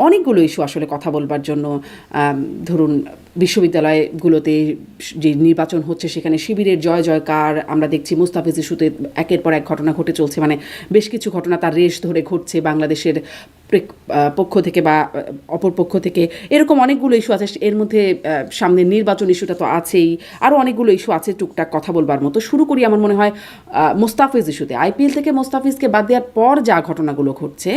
অনেকগুলো ইস্যু আসলে কথা বলবার জন্য ধরুন বিশ্ববিদ্যালয়গুলোতে যে নির্বাচন হচ্ছে সেখানে শিবিরের জয় জয়কার আমরা দেখছি। মুস্তাফিজ ইস্যুতে একের পর এক ঘটনা ঘটে চলছে, মানে বেশ কিছু ঘটনা তার রেশ ধরে ঘটছে বাংলাদেশের পক্ষ থেকে বা অপর পক্ষ থেকে। এরকম অনেকগুলো ইস্যু আছে, এর মধ্যে সামনের নির্বাচন ইস্যুটা তো আছেই, আরও অনেকগুলো ইস্যু আছে টুকটাক কথা বলবার মতো। শুরু করি আমার মনে হয় মোস্তাফিজ ইস্যুতে। আইপিএল থেকে মোস্তাফিজকে বাদ দেওয়ার পর যা ঘটনাগুলো ঘটছে,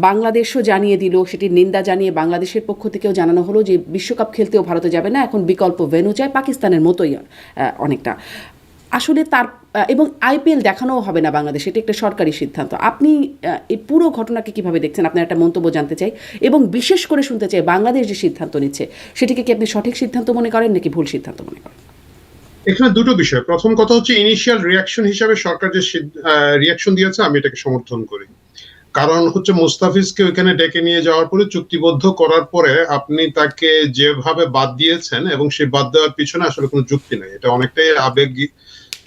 বাংলাদেশও জানিয়ে দিল, সেটির নিন্দা জানিয়ে বাংলাদেশের পক্ষ থেকেও জানানো হলো যে বিশ্বকাপ খেলতেও ভারতে যাবে না, এখন বিকল্প ভেন্যু চায়, পাকিস্তানের মতোই অনেকটা আসলে তার। এবং আইপিএল দেখানোও হবে না বাংলাদেশ, এটা একটা সরকারি সিদ্ধান্ত। আপনি এই পুরো ঘটনাকে কিভাবে দেখছেন? আপনার একটা মন্তব্য জানতে চাই, এবং বিশেষ করে শুনতে চাই বাংলাদেশ যে সিদ্ধান্ত নিচ্ছে সেটিকে কি আপনি সঠিক সিদ্ধান্ত মনে করেন নাকি ভুল সিদ্ধান্ত মনে করেন? এখানে দুটো বিষয়। প্রথম কথা হচ্ছে ইনিশিয়াল রিয়াকশন হিসাবে সরকার যে রিয়াকশন দিয়েছে আমি এটাকে সমর্থন করি। কারণ হচ্ছে মুস্তাফিজকে ওইখানে ডেকে নিয়ে যাওয়ার পরে চুক্তিবদ্ধ করার পরে আপনি তাকে যেভাবে বাদ দিয়েছেন এবং সেই বাদ দেওয়ার পিছনে আসলে কোনো যুক্তি নেই, এটা অনেকটাই আবেগ।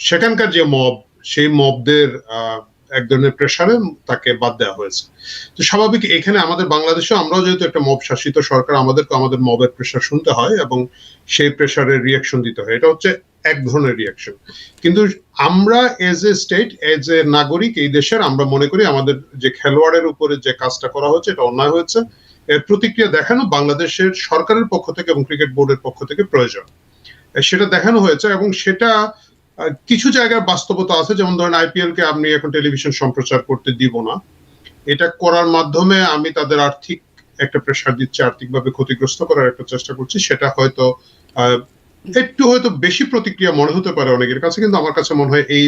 সেখানকার যে মব, সেই মবদের এক ধরনের প্রেসারে তাকে বাদ দেওয়া হয়েছে। তো স্বাভাবিক এখানে আমাদের বাংলাদেশে আমরাও যেহেতু একটা মব শাসিত সরকার, আমাদেরকে আমাদের মবের প্রেসার শুনতে হয় এবং সেই প্রেসারের রিয়াকশন দিতে হয়। এটা হচ্ছে এক ধরনের রিয়াকশন। কিন্তু আমরা as a state, as a নাগরিক এই দেশের, আমরা মনে করি আমাদের যে খেলোয়াড়ের উপরে যে কাজটা করা হয়েছে এটা অন্যায় হয়েছে। এর প্রতিক্রিয়া দেখানো বাংলাদেশের সরকারের পক্ষ থেকে এবং ক্রিকেট বোর্ডের পক্ষ থেকে প্রয়োজন, সেটা দেখানো হয়েছে। এবং সেটা কিছু জায়গায় বাস্তবতা আছে, যেমন ধরেন আইপিএল কে আপনি এখন টেলিভিশন সম্প্রচার করতে দিব না, এটা করার মাধ্যমে আমি তাদের আর্থিক একটা প্রেসার দিচ্ছি, আর্থিকভাবে ক্ষতিগ্রস্ত করার একটা চেষ্টা করছি। সেটা হয়তো একটু হয়তো বেশি প্রতিক্রিয়া মনে হতে পারে অনেকের কাছে, কিন্তু আমার কাছে মনে হয় এই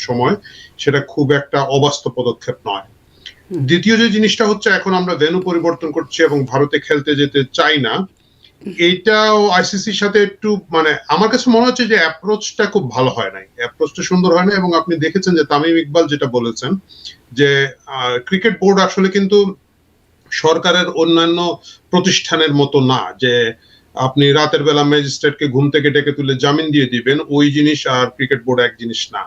সময় সেটা খুব একটা অবাস্তব পদক্ষেপ নয়। দ্বিতীয় যে জিনিসটা হচ্ছে, এখন আমরা ভেন্যু পরিবর্তন করছি এবং ভারতে খেলতে যেতে চাই না, এইটাও আইসিসির সাথে একটু মানে আমার কাছে মনে হচ্ছে যে অ্যাপ্রোচটা খুব ভালো হয় নাই, অ্যাপ্রোচটা সুন্দর হয় না। এবং আপনি দেখেছেন যে তামিম ইকবাল যেটা বলেছেন যে ক্রিকেট বোর্ড আসলে কিন্তু সরকারের অন্যান্য প্রতিষ্ঠানের মতো না, যে আপনি রাতের বেলা ম্যাজিস্ট্রেটকে ঘুম থেকে ডেকে তুলে জামিন দিয়ে দিবেন, ওই জিনিস আর ক্রিকেট বোর্ড এক জিনিস না।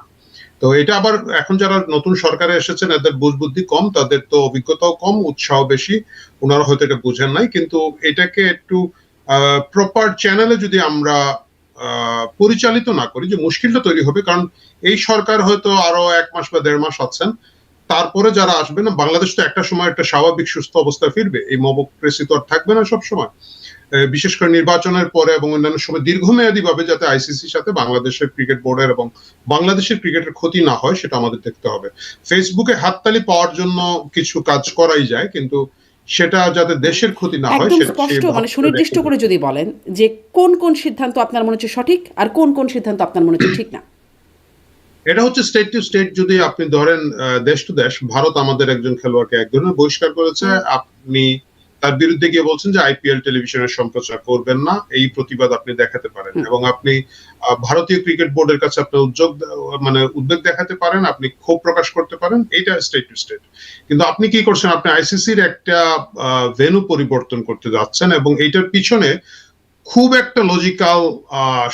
তো এটা আবার এখন যারা নতুন সরকারে এসেছেন এদের বুঝবুদ্ধি কম, তাদের তো অভিজ্ঞতাও কম, উৎসাহ বেশি, ওনারা হয়তো এটা বুঝেন নাই। কিন্তু এটাকে একটু প্রপার চ্যানেলে যদি আমরা পরিচালিত না করি, যে মুশকিলটা তৈরি হবে। কারণ এই সরকার হয়তো আরো 1 মাস বা 1.5 মাস আছেন, তারপরে যারা আসবে না, বাংলাদেশ তো একটা সময় একটা স্বাভাবিক সুস্থ অবস্থায় ফিরবে, এই মবক্রেসি তো আর থাকবে না সব সময়, বিশেষ করে নির্বাচনের পরে এবং অন্যান্য সময় দীর্ঘমেয়াদী ভাবে যাতে আইসিসির সাথে বাংলাদেশের ক্রিকেট বোর্ডের এবং বাংলাদেশের ক্রিকেটের ক্ষতি না হয় সেটা আমাদের দেখতে হবে। ফেসবুকে হাততালি পাওয়ার জন্য কিছু কাজ করাই যায়, কিন্তু সেটা যাতে দেশের ক্ষতি না হয় একদম সেটা স্পষ্ট, মানে সুনির্দিষ্ট করে যদি বলেন যে কোন কোন সিদ্ধান্ত আপনার মনে হচ্ছে সঠিক আর কোন কোন সিদ্ধান্ত আপনার মনে হচ্ছে ঠিক না। এটা হচ্ছে স্টেট টু স্টেট। যদি আপনি ধরেন দেশ টু দেশ, ভারত আমাদের একজন খেলোয়াড়কে এক ধরনের বহিষ্কার করেছে, আপনি তার বিরুদ্ধে গিয়ে বলছেন যে আইপিএল টেলিভিশনের সম্প্রচার করবেন না, এই প্রতিবাদ আপনি দেখাতে পারেন এবং আপনি ভারতীয় ক্রিকেট বোর্ডের কাছে আপনার উদ্বেগ দেখাতে পারেন, আপনি ক্ষোভ প্রকাশ করতে পারেন, এটা স্টেট টু স্টেট। কিন্তু আপনি কি করছেন, আপনি আইসিসির একটা ভেন্যু পরিবর্তন করতে যাচ্ছেন এবং এইটার পিছনে খুব একটা লজিক্যাল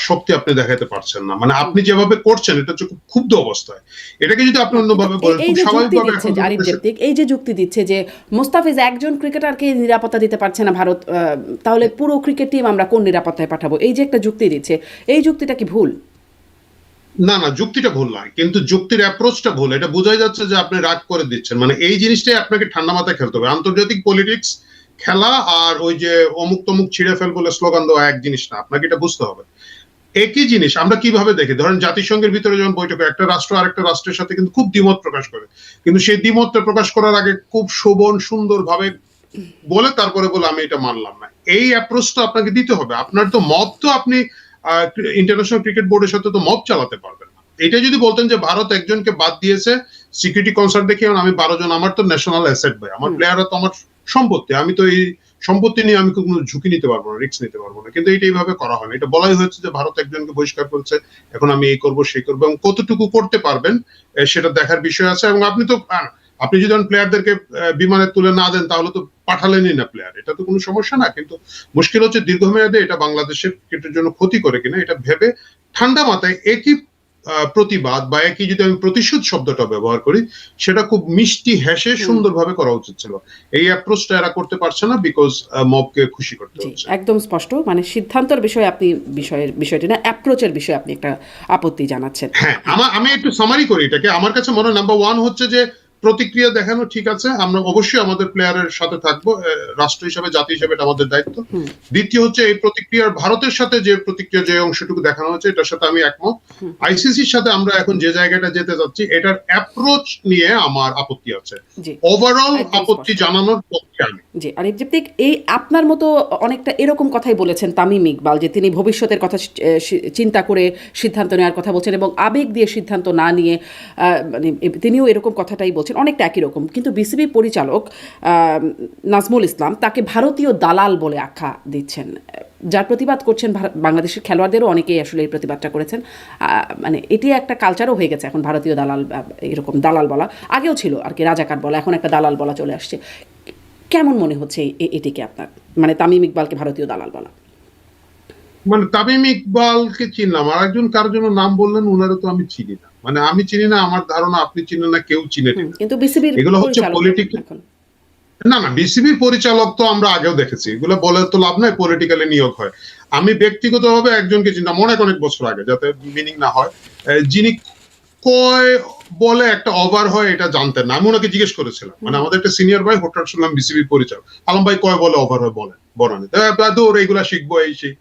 শক্তি আপনি দেখাতে পারছেন না। মানে আপনি যেভাবে করছেন এটা হচ্ছে খুব ক্ষুব্ধ অবস্থায়। এটাকে যদি আপনি অন্যভাবে বলেন, এই খুব যে যুক্তি স্বাভাবিকভাবে দিচ্ছে এখন আরিফ জেপ্তিক, এই যে যুক্তি দিচ্ছে যে মোস্তাফিজ একজন ক্রিকেটারকে নিরাপত্তা দিতে পারছে না ভারত, তাহলে পুরো ক্রিকেট টিম আমরা কোন নিরাপত্তায় পাঠাবো, এই যে একটা যুক্তি দিচ্ছে, এই যুক্তিটা কি ভুল? না না, যুক্তিটা ভুল নয়, কিন্তু যুক্তির অ্যাপ্রোচটা ভুল। এটা বোঝাই যাচ্ছে যে আপনি রাগ করে দিচ্ছেন। মানে এই জিনিসটাই আপনাকে ঠান্ডা মাথায় খেলতে হবে। আন্তর্জাতিক পলিটিক্স খেলা আর ওই যে অমুক তমুক ছিঁড়ে ফেল বলে স্লোগান দেওয়া এক জিনিস না, আপনাকে এটা বুঝতে হবে। একই জিনিস আমরা কিভাবে দেখি, ধরেন জাতিসংঘের ভিতরে যখন বৈঠকে একটা রাষ্ট্র আরেকটা রাষ্ট্রের সাথে কিন্তু খুব দ্বিমত প্রকাশ করে, কিন্তু সেই দ্বিমতটা প্রকাশ করার আগে খুব শোভন সুন্দর ভাবে বলে তারপরে বলে আমি এটা মানলাম না। এই অ্যাপ্রোচটা আপনাকে দিতে হবে। আপনার তো মত, তো আপনি ইন্টারন্যাশনাল ক্রিকেট বোর্ডের সাথে তো মত চালাতে পারবেন না। এটা যদি বলতেন যে ভারত একজনকে বাদ দিয়েছে সিকিউরিটি কনসার্ন দেখে, আমি 12 জন, আমার তো ন্যাশনাল অ্যাসেট ভাই, আমার প্লেয়াররা তো আমার সম্পত্তি, আমি তো এই সম্পত্তি নিয়ে আমি কোনো ঝুঁকি নিতে পারবো না, রিস্ক নিতে পারবো না। কিন্তু এটা এইভাবে করা হয় না। এটা বলাই হয়েছে যে ভারত একজনকে বহিষ্কার করেছে, এখন আমি এই করবো সেই করবো, এবং কতটুকু করতে পারবেন সেটা দেখার বিষয় আছে। এবং আপনি তো আপনি যদি প্লেয়ারদেরকে বিমানে তুলে না দেন তাহলে তো পাঠালেনই না প্লেয়ার, এটা তো কোনো সমস্যা না। কিন্তু মুশকিল হচ্ছে দীর্ঘমেয়াদে এটা বাংলাদেশের ক্রিকেটের জন্য ক্ষতি করে কিনা, এটা ভেবে ঠান্ডা মাথায় একই প্রতিবাদ বা একই যদি আমি প্রতিশোধ শব্দটা ব্যবহার করি, সেটা খুব মিষ্টি হেসে সুন্দরভাবে করা উচিত ছিল। এই অ্যাপ্রোচটা এরা করতে পারছে না, বিকজ মবকে খুশি করতে জি, হচ্ছে। একদম স্পষ্ট। মানে সিদ্ধান্তের বিষয়ে আপনি বিষয়টি না, অ্যাপ্রোচের বিষয়ে আপনি একটা আপত্তি জানাচ্ছেন। হ্যাঁ, আমি একটু সামারি করি এটাকে। আমার কাছে মনে হয় নাম্বার 1 হচ্ছে যে প্রতিক্রিয়া দেখানো ঠিক আছে, আমরা অবশ্যই আমাদের প্লেয়ারের সাথে থাকবো, রাষ্ট্র হিসেবে, জাতি হিসেবে এটা আমাদের দায়িত্ব। দ্বিতীয় হচ্ছে এই প্রতিক্রিয়ার ভারতের সাথে যে প্রতিক্রিয়া, যে অংশটুকু দেখানো হচ্ছে, এটার সাথে আমি একমত। আইসিসির সাথে আমরা এখন যে জায়গাটা যেতে যাচ্ছি, এটার অ্যাপ্রোচ নিয়ে আমার আপত্তি আছে। জি, ওভারঅল একদম আপত্তি স্পষ্ট। জানানোর পক্ষে আমি। জি, আরিফ জিপ্তিক এই আপনার মতো অনেকটা এরকম কথাই বলেছেন তামিম ইকবাল, যে তিনি ভবিষ্যতের কথা চিন্তা করে সিদ্ধান্ত নেওয়ার কথা বলছেন এবং আবেগ দিয়ে সিদ্ধান্ত না নিয়ে মানে তিনিও এরকম কথাটাই বলছেন, অনেকটা একই রকম। কিন্তু বিসিবি পরিচালক নাজমুল ইসলাম তাকে ভারতীয় দালাল বলে আখ্যা দিচ্ছেন, যার প্রতিবাদ করছেন বাংলাদেশের খেলোয়াড়দেরও অনেকেই আসলে এই প্রতিবাদটা করেছেন। মানে এটি একটা কালচারও হয়ে গেছে এখন, ভারতীয় দালাল, এরকম দালাল বলা আগেও ছিল আর কি, রাজাকার বলা, এখন একটা দালাল বলা চলে আসছে। কেমন মনে হচ্ছে এটিকে আপনার, মানে তামিম ইকবালকে ভারতীয় দালাল বলা? মানে তামিম ইকবালকে চিনলাম, আর একজন কার জন্য নাম বললেন, উনারও তো আমি চিনি না। মানে আমি চিনি না, আমার ধারণা আপনি চিনেন না, কেউ চিনে না। কিন্তু বিসিবির এগুলো হচ্ছে পরিচালক পলিটিক্যাল। এখন। না না, বিসিবির পরিচালক তো আমরা আগেও দেখেছি, এগুলো বলে তো লাভ নাই, পলিটিক্যালি নিয়োগ হয়। আমি ব্যক্তিগতভাবে একজনকে চিনতাম অনেক অনেক বছর আগে, যাতে মিনিং না হয়, যিনি কয় বলে একটা ওভার হয় এটা জানতেন না। আমি ওনাকে জিজ্ঞেস করেছিলাম, মানে আমাদের একটা সিনিয়র ভাই, হঠাৎ শুনলাম বিসিবি পরিচালক, আলম ভাই কয় বলে ওভার হয় বলেন, বনানি দৌড়, এইগুলা শিখবো, এই সেই।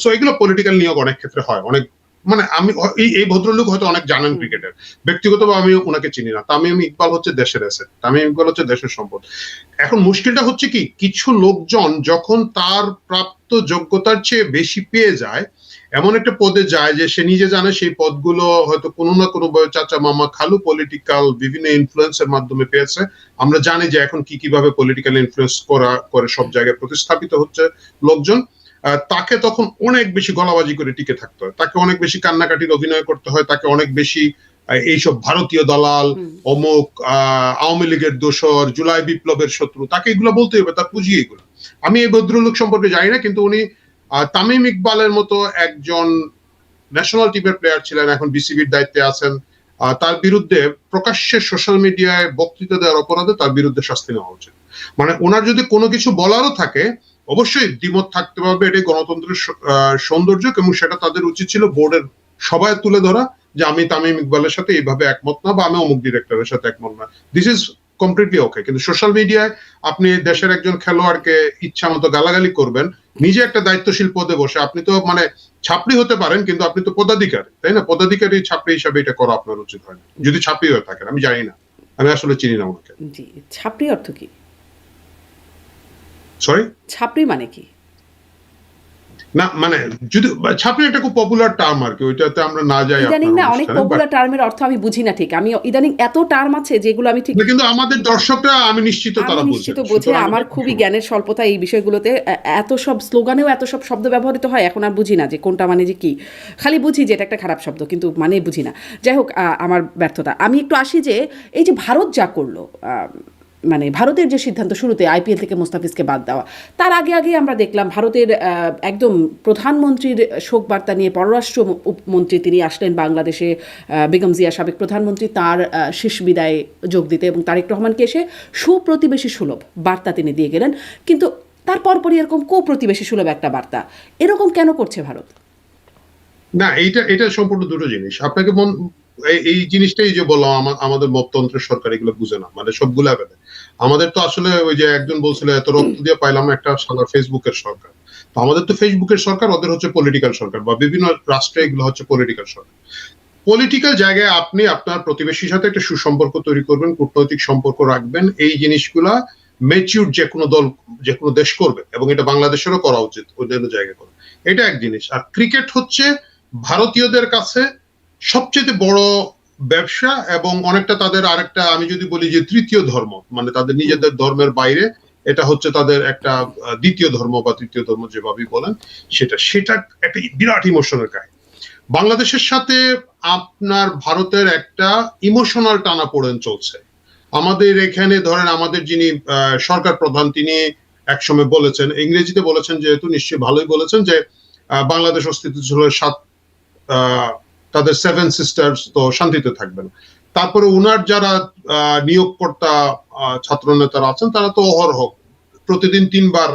সো এগুলো পলিটিক্যাল নিয়োগ অনেক ক্ষেত্রে হয়। অনেক, মানে আমি এই ভদ্রলোক হয়তো অনেক জানেন ক্রিকেটের, ব্যক্তিগতভাবে আমি ওনাকে চিনি না। তামিম ইকবাল হচ্ছে দেশের অ্যাসেট, তামিম ইকবাল হচ্ছে দেশের সম্পদ। এখন মুশকিলটা হচ্ছে কি, কিছু লোকজন যখন তার প্রাপ্ত যোগ্যতার চেয়ে বেশি পেয়ে যায়, এমন একটা পদে যায় যে সে নিজে জানে সেই পদগুলো হয়তো কোনো না কোনো চাচা মামা খালু পলিটিক্যাল বিভিন্ন ইনফ্লুয়েন্সের মাধ্যমে পেয়েছে। আমরা জানি যে এখন কিভাবে পলিটিক্যাল ইনফ্লুয়েন্স করে সব জায়গায় প্রতিস্থাপিত হচ্ছে লোকজন। তাকে তখন অনেক বেশি গলাবাজি করে টিকে থাকতে হয়, তাকে অনেক বেশি কান্নাকাটির অভিনয় করতে হয়, তাকে অনেক বেশি এইসব ভারতীয় দালাল, অমুক আওয়ামী লীগের দোসর, জুলাই বিপ্লবের শত্রু, তাকে এগুলো বলতে হবে, তার পুঁজি এগুলো। আমি এই ভদ্রলোক সম্পর্কে জানি না, কিন্তু উনি তামিম ইকবালের মতো একজন ন্যাশনাল টিমের প্লেয়ার ছিলেন, এখন বিসিবির দায়িত্বে আছেন। তার বিরুদ্ধে প্রকাশ্যে সোশ্যাল মিডিয়ায় বক্তৃতা দেওয়ার অপরাধে তার বিরুদ্ধে শাস্তি নেওয়া উচিত। মানে ওনার যদি কোনো কিছু বলারও থাকে, অবশ্যই দ্বিমত থাকতে পারবে, এটাই গণতন্ত্রের সৌন্দর্য, এবং সেটা তাদের উচিত ছিল বোর্ডের সবাই তুলে ধরা, যে আমি তামিম ইকবালের সাথে এইভাবে একমত না, বা আমি অমুক ডিরেক্টরের সাথে একমত না। দিস ইজ কমপ্লিটলি ওকে। কিন্তু সোশ্যাল মিডিয়ায় আপনি দেশের একজন খেলোয়াড়কে ইচ্ছা মতো গালাগালি করবেন, নিজে একটা দায়িত্বশীল পদে বসে, আপনি তো মানে ছাপড়ি হতে পারেন, কিন্তু আপনি তো পদাধিকারী, তাই না? পদাধিকারী ছাপড়ি হিসাবে এটা করা আপনার উচিত হয় না, যদি ছাপড়ি হয়ে থাকেন। আমি জানি না, আমি আসলে চিনি না ওনাকে। জি, ছাপড়ি অর্থ কি? সরি, ছাপড়ি মানে কি? না মানে যদি ছাপড়ি একটা খুব পপুলার টার্ম আর কি, ওইটাতে আমরা না যাই ইদানিং আপনার না অনেক অনুষ্ঠানে। পপুলার টার্মের অর্থ আমি বুঝি না ঠিক। আমি ইদানিং এত টার্ম আছে যেগুলো আমি ঠিক, কিন্তু আমাদের দর্শকরা আমি নিশ্চিত আমি তারা নিশ্চিত বোঝে, বোঝে। সুতরাং আমার খুবই জ্ঞানের স্বল্পতা এই বিষয়গুলোতে। এত সব স্লোগানেও এত সব শব্দ ব্যবহৃত হয়, এখন আর বুঝি না যে কোনটা মানে যে কি। খালি বুঝি যে এটা একটা খারাপ শব্দ, কিন্তু মানে বুঝি না। যাই হোক, আমার ব্যর্থতা। আমি একটু আসি যে এই যে ভারত যা করলো, মানে ভারতের যে সিদ্ধান্ত শুরুতে আইপিএল থেকে মুস্তাফিজকে বাদ দেওয়া, তার আগে আগে আমরা দেখলাম ভারতের একদম প্রধানমন্ত্রীর শোক বার্তা নিয়ে পররাষ্ট্র মন্ত্রী তিনি আসলেন বাংলাদেশে, বেগম জিয়া সাবেক প্রধানমন্ত্রী, তার শেষ বিদায়ে যোগ দিতে, এবং তারেক রহমানকে এসে সুপ্রতিবেশী সুলভ বার্তা তিনি দিয়ে গেলেন। কিন্তু তার পরপরই এরকম প্রতিবেশী সুলভ একটা বার্তা, এরকম কেন করছে ভারত? না, এটা সম্পূর্ণ দুটো জিনিস। আপনাকে এই জিনিসটাই যে বললাম, আমাদের মততন্ত্রের সরকার এগুলো বুঝে না, মানে সবগুলা বেলে। আমাদের তো আসলে ওই যে একজন বলছিল এত রক্ত দিয়ে পাইলাম একটা সাদা ফেসবুকের সরকার। তো আমাদের তো ফেসবুকের সরকার, ওদের হচ্ছে পলিটিক্যাল সরকার, বা বিভিন্ন রাষ্ট্রে এগুলো হচ্ছে পলিটিক্যাল সরকার। পলিটিক্যাল জায়গায় আপনি আপনার প্রতিবেশীর সাথে একটা সুসম্পর্ক তৈরি করবেন, কূটনৈতিক সম্পর্ক রাখবেন, এই জিনিসগুলা ম্যাচিউর যে কোনো দল, যে কোনো দেশ করবে, এবং এটা বাংলাদেশেরও করা উচিত অন্যান্য জায়গায় করে। এটা এক জিনিস। আর ক্রিকেট হচ্ছে ভারতীয়দের কাছে সবচেয়ে বড় ব্যবসা, এবং অনেকটা তাদের আরেকটা, আমি যদি বলি যে তৃতীয় ধর্ম, মানে তাদের নিজেদের ধর্মের বাইরে এটা হচ্ছে তাদের একটা দ্বিতীয় ধর্ম বা তৃতীয় ধর্ম, যেভাবেই বলেন, সেটা একটা বিরাট ইমোশনের কাহিনী। বাংলাদেশের সাথে আপনার ভারতের একটা ইমোশনাল টানাপোড়েন চলছে। আমাদের এখানে ধরেন আমাদের যিনি সরকার প্রধান, তিনি একসময় বলেছেন, ইংরেজিতে বলেছেন যেহেতু, নিশ্চয়ই ভালোই বলেছেন, যে বাংলাদেশ অস্তিত্ব ছিল তাদের 7 সিস্টার্স তো শান্তিতে থাকবে না। তারপরে উনার যারা নিয়োগকর্তা ছাত্র নেতারা আছেন তারা তো অহরহ প্রতিদিন 3 বার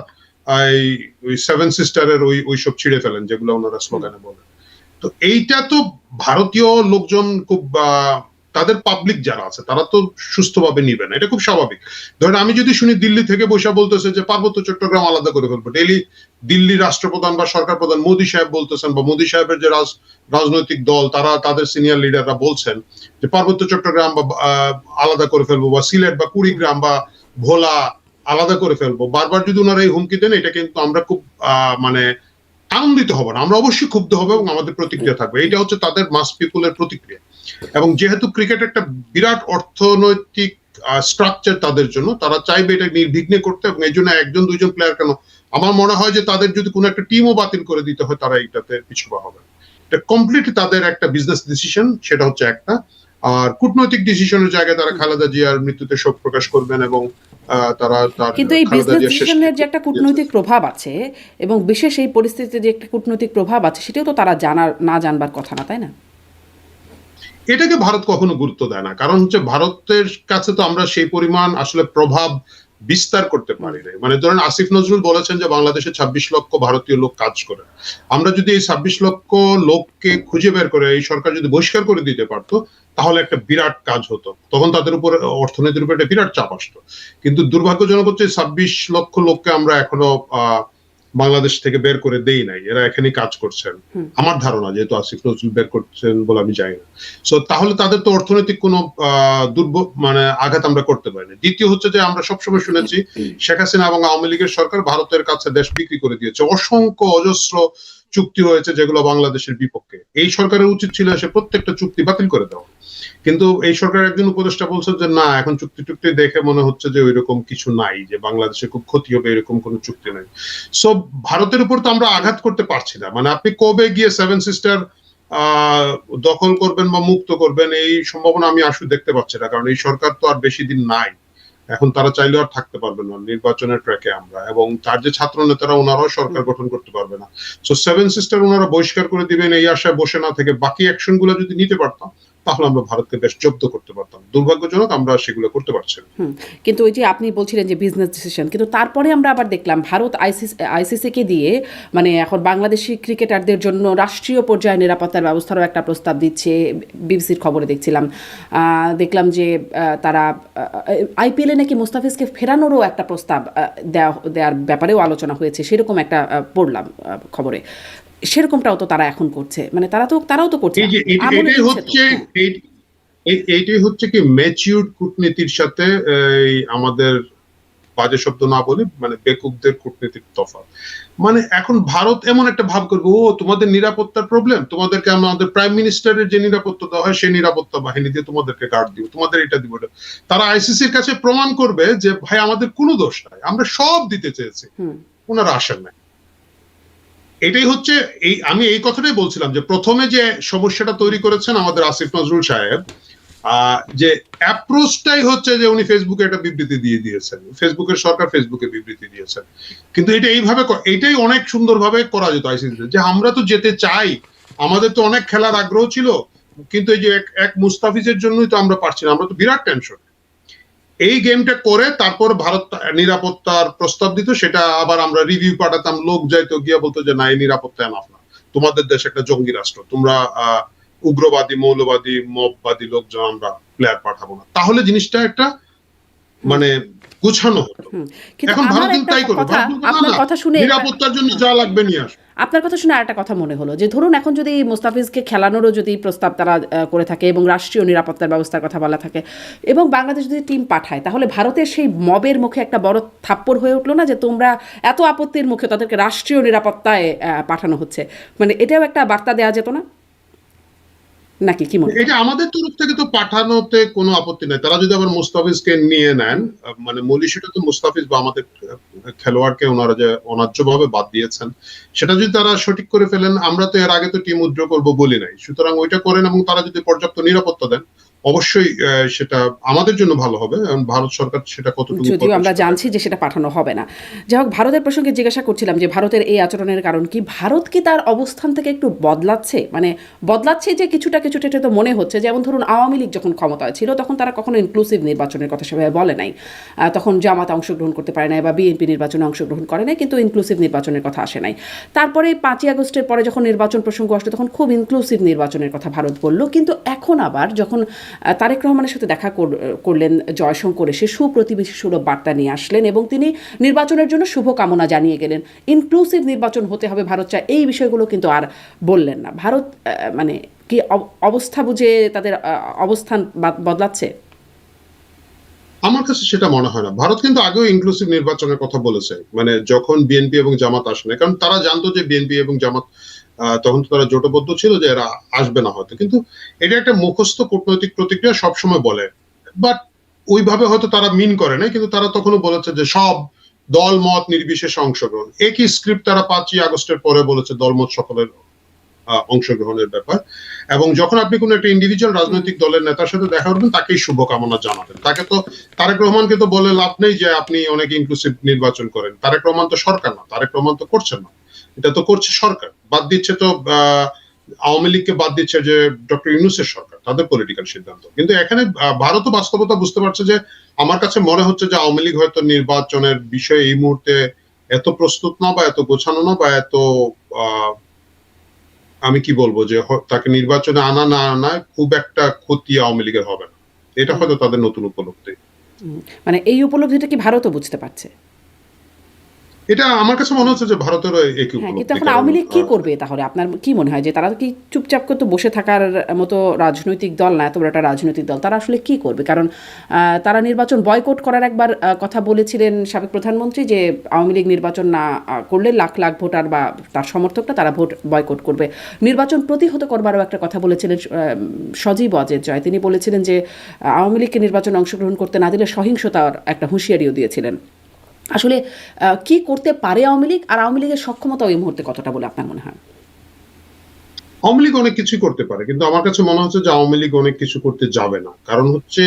ওই 7 সিস্টারের ওইসব ছিঁড়ে ফেলেন যেগুলো ওনারা স্লোগানে বলেন। তো এইটা তো ভারতীয় লোকজন খুব তাদের পাবলিক যারা আছে তারা তো সুস্থভাবে নিবে না, এটা খুব স্বাভাবিক। ধরেন আমি যদি শুনি দিল্লি থেকে বসে বলতেছে যে পার্বত্য চট্টগ্রাম আলাদা করে ফেলবো, দিল্লি রাষ্ট্রপ্রধান বা সরকার প্রধান মোদী সাহেব বলতেছেন, বা মোদী সাহেবের যে রাজনৈতিক দল তারা তাদের সিনিয়র লিডাররা বলছেন যে পার্বত্য চট্টগ্রাম বা আলাদা করে ফেলবো, বা সিলেট বা কুড়িগ্রাম বা ভোলা আলাদা করে ফেলবো, বারবার যদি ওনারা এই হুমকি দেন, এটা কিন্তু আমরা খুব মানে আনন্দিত হব না, আমরা অবশ্যই ক্ষুব্ধ হবো এবং আমাদের প্রতিক্রিয়া থাকবে। এটা হচ্ছে তাদের মাস পিপুলের প্রতিক্রিয়া। এবং যেহেতু ক্রিকেট একটা বিরাট অর্থনৈতিক স্ট্রাকচার তাদের জন্য, তারা চাইবে এটা নির্বিঘ্নে করতে, এবং এই জন্য একজন দুইজন প্লেয়ার কেন, আমার মনে হয় যে তাদের যদি কোনো একটা টিমও বাতিল করে দিতে হয় তারা এইটাতে পিছুপা হবে। এটা কমপ্লিট তাদের একটা বিজনেস ডিসিশন, সেটা হচ্ছে একটা। আর কূটনৈতিক ডিসিশনের জায়গায় তারা খালেদা জিয়ার মৃত্যুতে শোক প্রকাশ করবেন, এবং তারা কিন্তু এই বিজনেস ডিসিশনের যে একটা কূটনৈতিক প্রভাব আছে, এবং বিশেষ এই পরিস্থিতিতে যে একটা কূটনৈতিক প্রভাব আছে, সেটাও তো তারা জানবার কথা না, তাই না? এটাকে ভারত কখনো গুরুত্ব দেয় না, কারণ হচ্ছে ভারতের কাছে তো আমরা সেই পরিমাণ আসলে প্রভাব বিস্তার করতে পারি না। মানে ধরেন আসিফ নজরুল বলেছেন যে বাংলাদেশে 26 লক্ষ ভারতীয় লোক কাজ করে। আমরা যদি এই 26 লক্ষ লোককে খুঁজে বের করে এই সরকার যদি বহিষ্কার করে দিতে পারতো, তাহলে একটা বিরাট কাজ হতো, তখন তাদের উপর অর্থনীতির উপর একটা বিরাট চাপ আসতো। কিন্তু দুর্ভাগ্যজনক হচ্ছে 26 লক্ষ লোককে আমরা এখনো বাংলাদেশ থেকে বের করে দেই নাই, এরা এখানেই কাজ করছেন আমার ধারণা, যেহেতু আসিফ নজরুল বের করছেন বলে আমি জানি না। সো তাহলে তাদের তো অর্থনৈতিক কোনো মানে আঘাত আমরা করতে পারি না। দ্বিতীয় হচ্ছে যে আমরা সবসময় শুনেছি শেখ হাসিনা এবং আওয়ামী লীগের সরকার ভারতের কাছে দেশ বিক্রি করে দিয়েছে, অসংখ্য অজস্র চুক্তি হয়েছে যেগুলো বাংলাদেশের বিপক্ষে। এই সরকারের উচিত ছিল সে প্রত্যেকটা চুক্তি বাতিল করে দেওয়া, কিন্তু এই সরকারের একজন উপদেষ্টা বলছে যে না, এখন চুক্তি দেখে মনে হচ্ছে যে ওইরকম কিছু নাই, যে বাংলাদেশে খুব ক্ষতি হবে এরকম কোনো চুক্তি নাই। সো ভারতের উপর তো আমরা আঘাত করতে পারছি না। মানে আপনি কবে গিয়ে 7 সিস্টার দখল করবেন বা মুক্ত করবেন, এই সম্ভাবনা আমি আসলে দেখতে পাচ্ছি না, কারণ এই সরকার তো আর বেশি দিন নাই, এখন তারা চাইলেও আর থাকতে পারবে না নির্বাচনের ট্র্যাকে আমরা, এবং তার যে ছাত্র নেতারা ওনারাও সরকার গঠন করতে পারবে না। সো 7 সিস্টার ওনারা বহিষ্কার করে দিবেন এই আশায় বসে না থেকে বাকি অ্যাকশন গুলো যদি নিতে পারতাম, তাহলে আমরা ভারতকে বেশ জব্দ করতে পারতাম। দুর্ভাগ্যজনক আমরা সেগুলো করতে পারছি না। কিন্তু ওই যে আপনি বলছিলেন যে বিজনেস ডিসিশন, কিন্তু তারপরে আমরা আবার দেখলাম ভারত আইসিসিকে দিয়ে মানে এখন বাংলাদেশি ক্রিকেটারদের জন্য রাষ্ট্রীয় পর্যায়ে নিরাপত্তার ব্যবস্থারও একটা প্রস্তাব দিচ্ছে। বিবিসির খবরে দেখলাম যে তারা আইপিএলে নাকি মুস্তাফিজকে ফেরানোরও একটা প্রস্তাব দেওয়ার ব্যাপারেও আলোচনা হয়েছে, সেরকম একটা পড়লাম খবরে। সেরকমটাও তো তারা এখন করছে, মানে তারাও তো করছে। এইটাই হচ্ছে কি ম্যাচিউরড কূটনীতির সাথে আমাদের বাজে শব্দ না বলে মানে বেকুবদের কূটনীতির তফাৎ। মানে এখন ভারত এমন একটা ভাব করবে, ও তোমাদের নিরাপত্তার প্রবলেম, তোমাদেরকে আমাদের প্রাইম মিনিস্টারের যে নিরাপত্তা দেওয়া হয় সেই নিরাপত্তা বাহিনী দিয়ে তোমাদেরকে গার্ড দিব, তোমাদের এটা দিব। তারা আইসিসির কাছে প্রমাণ করবে যে ভাই আমাদের কোনো দোষ নাই, আমরা সব দিতে চেয়েছি, ওনারা আসেন নাই। এটাই হচ্ছে আমি এই কথাটাই বলছিলাম যে প্রথমে যে সমস্যাটা তৈরি করেছেন আমাদের আসিফ নজরুল সাহেব, যে অ্যাপ্রোচটাই হচ্ছে যে উনি ফেসবুকে একটা বিবৃতি দিয়ে দিয়েছেন, ফেসবুকের সরকার ফেসবুকে বিবৃতি দিয়েছেন, কিন্তু এটা এইভাবে এটাই অনেক সুন্দরভাবে করা যেত আইসিসিতে, যে আমরা তো যেতে চাই, আমাদের তো অনেক খেলার আগ্রহ ছিল, কিন্তু এই যে এক মুস্তাফিজের জন্যই তো আমরা পারছি না, আমরা তো বিরাট টেনশন। এই গেমটা করে তারপর ভারত নিরাপত্তার প্রস্তাব দিত, সেটা আবার আমরা রিভিউ পাঠাতাম, লোক যাইতো গিয়া বলতো যে না, এই নিরাপত্তা এনাফ না, তোমাদের দেশ একটা জঙ্গি রাষ্ট্র, তোমরা উগ্রবাদী মৌলবাদী মববাদী লোকজন আমরা প্লেয়ার পাঠাবো না, তাহলে জিনিসটা একটা মানে গুছানো হতো। এখন ভারত কিন্তু তাই করবে, নিরাপত্তার জন্য যা লাগবে নিয়ে আসবে। আপনার কথা শুনে আরেকটা কথা মনে হলো যে ধরুন এখন যদি মুস্তাফিজকে খেলানোরও যদি প্রস্তাব তারা করে থাকে এবং রাষ্ট্রীয় নিরাপত্তার ব্যবস্থার কথা বলা থাকে এবং বাংলাদেশ যদি টিম পাঠায়, তাহলে ভারতের সেই মবের মুখে একটা বড় থাপ্পড় হয়ে উঠলো না, যে তোমরা এত আপত্তির মুখে তাদেরকে রাষ্ট্রীয় নিরাপত্তায় পাঠানো হচ্ছে, মানে এটাও একটা বার্তা দেওয়া যেত না নাকি? কি মনে হয়? এটা আমাদের তরফ থেকে তো পাঠানোতে কোনো আপত্তি নাই, তারা যদি আবার মুস্তাফিজকে নিয়ে নেন, মানে মূল ইস্যুটা তো মুস্তাফিজ বা আমাদের খেলোয়াড়কে ওনারা যে অন্যায্যভাবে বাদ দিয়েছেন সেটা যদি তারা সঠিক করে ফেলেন, আমরা তো এর আগে তো টিম উইথড্র করবো বলি নাই, সুতরাং ওইটা করেন এবং তারা যদি পর্যাপ্ত নিরাপত্তা দেন, অবশ্যই সেটা আমাদের জন্য ভালো হবে। ভারত সরকার সেটা কতটুকু যদিও করবে আমরা সেটা জানছি যে সেটা পাঠানো হবে না। যাই হোক, ভারতের প্রসঙ্গে জিজ্ঞাসা করছিলাম যে ভারতের এই আচরণের কারণ কি? ভারত কি তার অবস্থান থেকে একটু বদলাচ্ছে? মানে বদলাচ্ছে যে কিছুটা এটা তো মনে হচ্ছে। যেমন ধরুন আওয়ামী লীগ যখন ক্ষমতায় ছিল তখন তারা কখনো ইনক্লুসিভ নির্বাচনের কথা সেভাবে বলে নাই। তখন জামাত অংশগ্রহণ করতে পারে নাই বা বিএনপি নির্বাচনে অংশগ্রহণ করে নাই, কিন্তু ইনক্লুসিভ নির্বাচনের কথা আসে নাই। তারপরে ৫ই আগস্টের পরে যখন নির্বাচন প্রসঙ্গ আসলো তখন খুব ইনক্লুসিভ নির্বাচনের কথা ভারত বলল। কিন্তু এখন আবার যখন তারেক রহমানের সাথে দেখা করলেন জয়শঙ্কর, এসে সুপ্রতিবেশী সুলভ বার্তা নিয়ে আসলেন এবং তিনি নির্বাচনের জন্য শুভকামনা জানিয়ে গেলেন। ইনক্লুসিভ নির্বাচন হতে হবে, ভারত চায়, এই বিষয়গুলো কিন্তু আর বললেন না। ভারত মানে কি অবস্থা বুঝে তাদের অবস্থান বদলাচ্ছে? আমার কাছে সেটা মনে হয় না। ভারত কিন্তু আগেও ইনক্লুসিভ নির্বাচনের কথা বলেছে, মানে যখন বিএনপি এবং জামাত আসে না, কারণ তারা জানতো যে বিএনপি এবং জামাত তখন তো তারা জোটবদ্ধ ছিল যে এরা আসবে না হয়তো, কিন্তু এটা একটা মুখস্থ কূটনৈতিক প্রতিক্রিয়া সবসময় বলে, বাট ওইভাবে হয়তো তারা মিন করে না, কিন্তু তারা তখনও বলেছে যে সব দল মত নির্বিশেষে অংশগ্রহণ। একই স্ক্রিপ্ট তারা 5ই আগস্টের পরে বলেছে দলমত সকলের অংশগ্রহণের ব্যাপার। এবং যখন আপনি কোনো একটা ইন্ডিভিজুয়াল রাজনৈতিক দলের নেতার সাথে দেখা করবেন তাকেই শুভকামনা জানাবেন। তাকে তো তারেক রহমানকে তো বলে লাভ নেই যে আপনি অনেক ইনক্লুসিভ নির্বাচন করেন। তারেক রহমান তো সরকার না, তারেক রহমান তো করছেন না, এটা তো করছে সরকার। বাদ দিচ্ছে তো আওয়ামী লীগকে বাদ দিচ্ছে যে ডক্টর ইউনূসের সরকার, তাদের পলিটিক্যাল সিদ্ধান্ত। কিন্তু এখানে ভারতও বাস্তবতা বুঝতে পারছে যে আমার কাছে মনে হচ্ছে যে আওয়ামী লীগ হয়তো নির্বাচনের বিষয়ে এই মুহূর্তে এত প্রস্তুত না, বা এত গোছানো না, বা এত আমি কি বলবো যে তাকে নির্বাচনে আনা না আনায় খুব একটা ক্ষতি আওয়ামী লীগের হবে না। এটা হয়তো তাদের নতুন উপলব্ধি। মানে এই উপলব্ধিটা কি ভারতও বুঝতে পারছে? এটা আমার কাছে মনে হচ্ছে যে ভারতেরও একই হ্যাঁ, কিন্তু উপলব্ধি। এখন আওয়ামী লীগ কি করবে তাহলে? আপনার কি মনে হয় যে তারা কি চুপচাপ করে তো বসে থাকার মতো রাজনৈতিক দল না, এত বড় একটা রাজনৈতিক দল, তারা আসলে কি করবে? কারণ তারা নির্বাচন বয়কট করার একবার কথা বলেছিলেন সাবেক প্রধানমন্ত্রী, যে আওয়ামী লীগ নির্বাচন না করলে লাখ লাখ ভোটার বা তার সমর্থকরা তারা ভোট বয়কট করবে। নির্বাচন প্রতিহত করবারও একটা কথা বলেছিলেন সজীব অজের জয়। তিনি বলেছিলেন যে আওয়ামী লীগকে নির্বাচনে অংশগ্রহণ করতে না দিলে সহিংসতার একটা হুঁশিয়ারিও দিয়েছিলেন। আসলে কি করতে পারে আওয়ামী লীগ, আর আওয়ামী লীগের সক্ষমতা এই মুহূর্তে কতটা বলে আপনার মনে হয়? আওয়ামী লীগ অনেক কিছুই করতে পারে, কিন্তু আমার কাছে মনে হচ্ছে যে আওয়ামী লীগ অনেক কিছু করতে যাবে না। কারণ হচ্ছে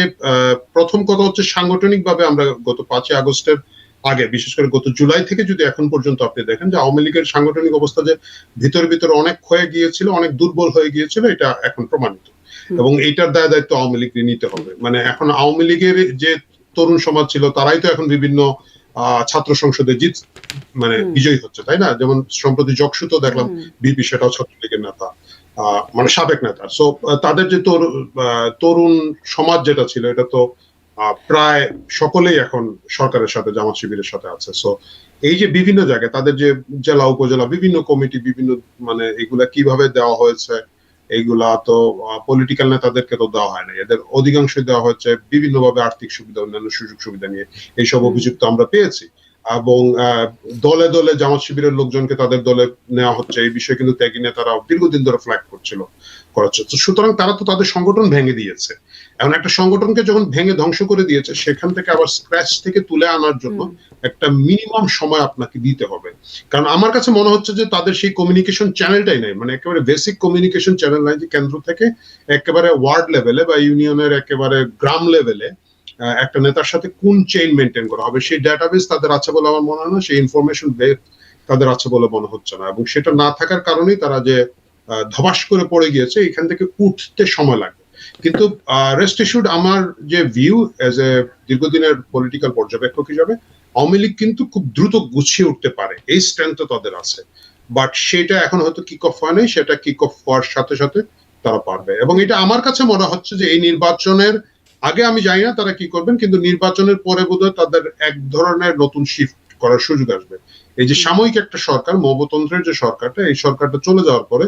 প্রথম কথা হচ্ছে সাংগঠনিক ভাবে আমরা গত 5ই আগস্টের আগে, বিশেষ করে গত জুলাই থেকে যদি এখন পর্যন্ত আপনি দেখেন যে আওয়ামী লীগের সাংগঠনিক অবস্থা যে ভিতরে অনেক ক্ষয়ে গিয়েছিল, অনেক দুর্বল হয়ে গিয়েছিল, এটা এখন প্রমাণিত। এবং এইটার দায় দায়িত্ব আওয়ামী লীগকে নিতে হবে। মানে এখন আওয়ামী লীগের যে তরুণ সমাজ ছিল তারাই তো এখন বিভিন্ন ছাত্র সংসদে মানে বিজয়ী হচ্ছে, তাই না? যেমন সম্প্রতি জকসুতো দেখলাম বিপি, সেটাও ছাত্রলীগের নেতা, মানে সাবেক নেতা। সো তাদের যে তরুণ সমাজ যেটা ছিল, এটা তো প্রায় সকলেই এখন সরকারের সাথে, জামাত শিবিরের সাথে আছে। সো এই যে বিভিন্ন জায়গায় তাদের যে জেলা উপজেলা বিভিন্ন কমিটি, বিভিন্ন মানে এগুলা কিভাবে দেওয়া হয়েছে, এইগুলা তো পলিটিক্যাল নেতাদেরকে তো দেওয়া হয় না, এদের অধিকাংশই দেওয়া হচ্ছে বিভিন্নভাবে আর্থিক সুবিধা, অন্যান্য সুযোগ সুবিধা নিয়ে। এইসব অভিযোগ তো আমরা পেয়েছি। এবং দলে দলে জামাত শিবিরের লোকজনকে তাদের দলে নেওয়া হচ্ছে, এই বিষয়ে কিন্তু ত্যাগী নেতারা দীর্ঘদিন ধরে ফ্ল্যাগ করাচ্ছে। তো সুতরাং তারা তো তাদের সংগঠন ভেঙে দিয়েছে। এখন একটা সংগঠনকে যখন ভেঙে ধ্বংস করে দিয়েছে, সেখান থেকে আবার স্ক্র্যাচ থেকে তুলে আনার জন্য একটা মিনিমাম সময় আপনাকে দিতে হবে। কারণ আমার কাছে মনে হচ্ছে যে তাদের সেই কমিউনিকেশন চ্যানেলটাই নাই, মানে একেবারে বেসিক কমিউনিকেশন চ্যানেল নাই, যে কেন্দ্র থেকে একেবারে ওয়ার্ড লেভেলে বা ইউনিয়নের একেবারে গ্রাম লেভেলে একটা নেতার সাথে কোন চেইন মেনটেন করা হবে, সেই ডাটাবেস তাদের আছে বলে আমার মনে হয় না, সেই ইনফরমেশন বেস তাদের আছে বলে মনে হচ্ছে না। এবং সেটা না থাকার কারণেই তারা যে ধবাস করে পড়ে গিয়েছে, এখান থেকে উঠতে সময় লাগবে। কিন্তু রেস্ট ইস্যুড, আমার যে ভিউ এজ এ দীর্ঘদিনের পলিটিক্যাল পর্যবেক্ষক হিসাবে, আওয়ামী লীগ কিন্তু খুব দ্রুত গুছিয়ে উঠতে পারে, এই স্ট্রেংথ তাদের আছে। বাট সেটা এখন হয়তো কিক অফ হয় নাই, সেটা কিক অফ হওয়ার সাথে সাথে তারা পারবে। এবং এটা আমার কাছে মনে হচ্ছে যে এই নির্বাচনের আগে আমি জানি না তারা কি করবেন, কিন্তু নির্বাচনের পরে বোধহয় তাদের এক ধরনের নতুন শিফট করার সুযোগ আসবে। এই যে সাময়িক একটা সরকার, মবতন্ত্রের যে সরকারটা, এই সরকারটা চলে যাওয়ার পরে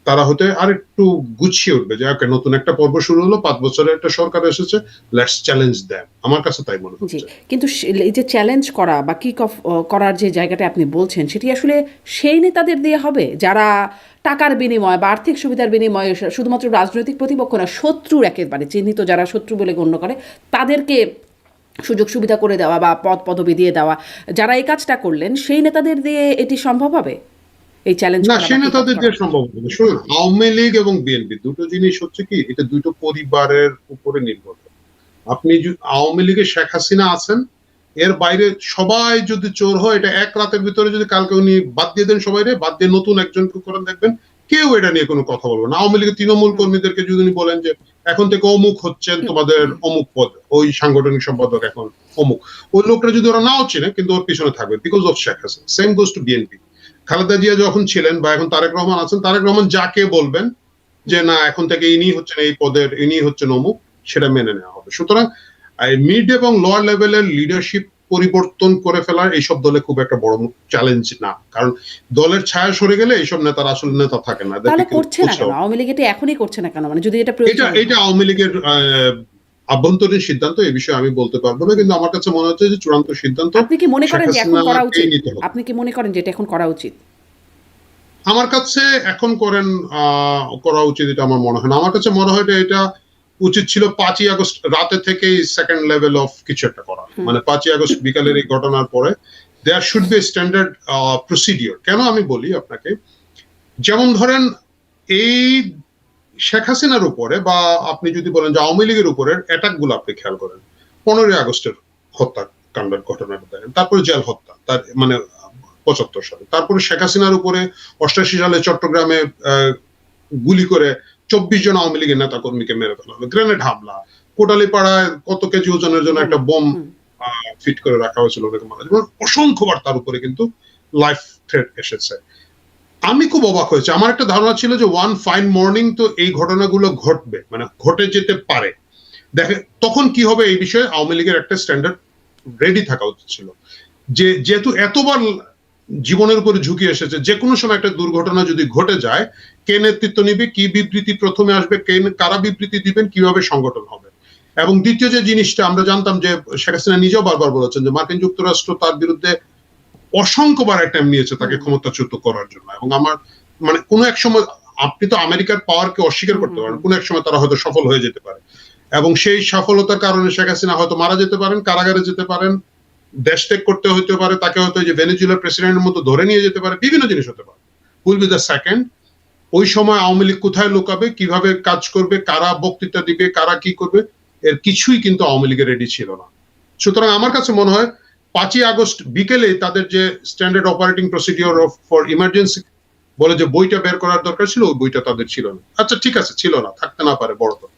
তারা হতে আর একটু গুছিয়ে উঠবে, যে ওকে নতুন একটা পর্ব শুরু হলো, 5 বছরের একটা সরকার এসেছে, লেটস চ্যালেঞ্জ দেম। আমার কাছে তাই মনে হচ্ছে। কিন্তু এই যে চ্যালেঞ্জ করা বা কিক অফ করার যে জায়গাটা আপনি বলছেন, সেটি আসলে সেই নেতাদের দিয়ে হবে যারা টাকার বিনিময়ে বা আর্থিক সুবিধার বিনিময়ে শুধুমাত্র রাজনৈতিক প্রতিপক্ষ না, শত্রুর একেবারে চিহ্নিত যারা শত্রু বলে গণ্য করে তাদেরকে সুযোগ সুবিধা করে দেওয়া বা পদ পদবি দিয়ে দেওয়া, যারা এই কাজটা করলেন সেই নেতাদের দিয়ে এটি সম্ভব হবে? এই চ্যালেঞ্জ না, করা সে বা টেক আপ নেতাদের করা? দিয়ে সম্ভব হবে না। শুনুন, আওয়ামী লীগ এবং বিএনপি দুটো জিনিস হচ্ছে কি, এটা দুটো পরিবারের উপরে নির্ভর করে। আপনি আওয়ামী লীগে শেখ হাসিনা আছেন, এর বাইরে সবাই যদি চোর হয়, এটা এক রাতের ভিতরে যদি কালকে উনি বাদ দিয়ে দেন, সবাই বাদ দিয়ে নতুন একজনকে করেন, দেখবেন কেউ এটা নিয়ে কোনো কথা বলবে না। আওয়ামী লীগের তৃণমূল কর্মীদেরকে যদি উনি বলেন যে এখন থেকে অমুক হচ্ছেন তোমাদের অমুক পদ, ওই সাংগঠনিক সম্পাদক এখন অমুক, ওই লোকটা যদি ওরা নাও চিনে কিন্তু ওর পিছনে থাকবে because of Sheikh Hasina. Same goes to BNP. Khaleda Zia যখন ছিলেন বা এখন তারেক রহমান আছেন, তারেক রহমান যাকে বলবেন যে না এখন থেকে ইনি হচ্ছেন এই পদের, ইনি হচ্ছেন অমুক, সেটা মেনে নেওয়া হবে। সুতরাং মিড এবং লোয়ার লেভেলের লিডারশিপ পরিবর্তন করে ফেলার এইসব দলে খুব একটা বড় চ্যালেঞ্জ না, কারণ দলের ছায়া সরে গেলে এইসব নেতারা আসলে নেতা থাকে না। তাহলে করছে না কেন আওয়ামী লীগ? এটা এখনই করছে না কেন? মানে যদি এটা প্রয়োজন এটা আওয়ামী লীগের আভ্যন্তরীণ সিদ্ধান্ত, এই বিষয়ে আমি বলতে পারবো না, কিন্তু আমার কাছে মনে হচ্ছে যে চূড়ান্ত সিদ্ধান্ত আপনি কি মনে করেন যে এখন করা উচিত? নিতে হবে। আপনি কি মনে করেন যে এটা এখন করা উচিত? আমার কাছে এখন করা উচিত এটা আমার মনে হয় না। আমার কাছে মনে হয় এটা উচিত ছিল 5ই আগস্ট রাতে থেকেই সেকেন্ড লেভেল অফ কিছু একটা করা। মানে 5ই আগস্ট বিকালের এই ঘটনার পরে there should be standard procedure. কেন আমি বলি আপনাকে, যেমন ধরেন এই শেখ হাসিনার উপরে বা আপনি যদি বলেন যে আওয়ামী লীগের উপরের অ্যাটাক গুলো আপনি খেয়াল করেন, 15ই আগস্টের হত্যাকাণ্ডের ঘটনাটা দেখেন, তারপরে জেল হত্যা, তার মানে 75 সালে, তারপরে শেখ হাসিনার উপরে 88 সালে চট্টগ্রামে গুলি করে 24 জন আওয়ামী লীগের নেতা কর্মীকে মেরে ফেলা হলো, গ্রেনেড হামলা, কোটালীপাড়ায় কত কেজি ওজনের জন্য একটা বোম ফিট করে রাখা হয়েছিল, অসংখ্যবার তার উপরে কিন্তু লাইফ থ্রেট এসেছে। আমি খুব অবাক হয়েছে। আমার একটা ধারণা ছিল যে ওয়ান ফাইন মর্নিং তো এই ঘটনাগুলো ঘটবে, মানে ঘটে যেতে পারে। দেখে তখন কি হবে এই বিষয়ে আওয়ামী লীগের একটা স্ট্যান্ডার্ড রেডি থাকা উচিত ছিল, যে যেহেতু এতবার জীবনের উপরে ঝুঁকি এসেছে, যে কোনো সময় একটা দুর্ঘটনা যদি ঘটে যায়, কে নেতৃত্ব নিবে, কি বিবৃতি প্রথমে আসবে, কারা বিবৃতি দিবেন, কিভাবে সংগঠন হবে। এবং দ্বিতীয় যে জিনিসটা আমরা জানতাম যে শেখ হাসিনা নিজেও বারবার বলেছেন যে মার্কিন যুক্তরাষ্ট্র তার বিরুদ্ধে অসংখ্যবার অ্যাটেম্প নিয়েছে তাকে ক্ষমতাচ্যুত করার জন্য। এবং আমার মানে কোনো এক সময় আপনি তো আমেরিকার পাওয়ারকে অস্বীকার করতে পারেন, কোনো এক সময় তারা হয়তো সফল হয়ে যেতে পারে, এবং সেই সফলতার কারণে শেখ হাসিনা হয়তো মারা যেতে পারেন, কারাগারে যেতে পারেন, দেশ ত্যাগ করতে হতে পারে, তাকে হয়তো যে ভেনেজুয়েলার প্রেসিডেন্টের মতো ধরে নিয়ে যেতে পারে, বিভিন্ন জিনিস হতে পারে। Will be the second. ওই সময় আওয়ামী লীগ কোথায় লুকাবে, কিভাবে কাজ করবে, কারা বক্তৃতা দিবে, কারা কি করবে, এর কিছুই কিন্তু আওয়ামী লীগের রেডি ছিল না। সুতরাং আমার কাছে মনে হয় 5ই আগস্ট বিকেলে তাদের যে standard operating procedure for emergency বলে যে বইটা বের করার দরকার ছিল, ওই বইটা তাদের ছিল না। আচ্ছা ঠিক আছে, ছিল না, থাকতে না পারে বড় কথা।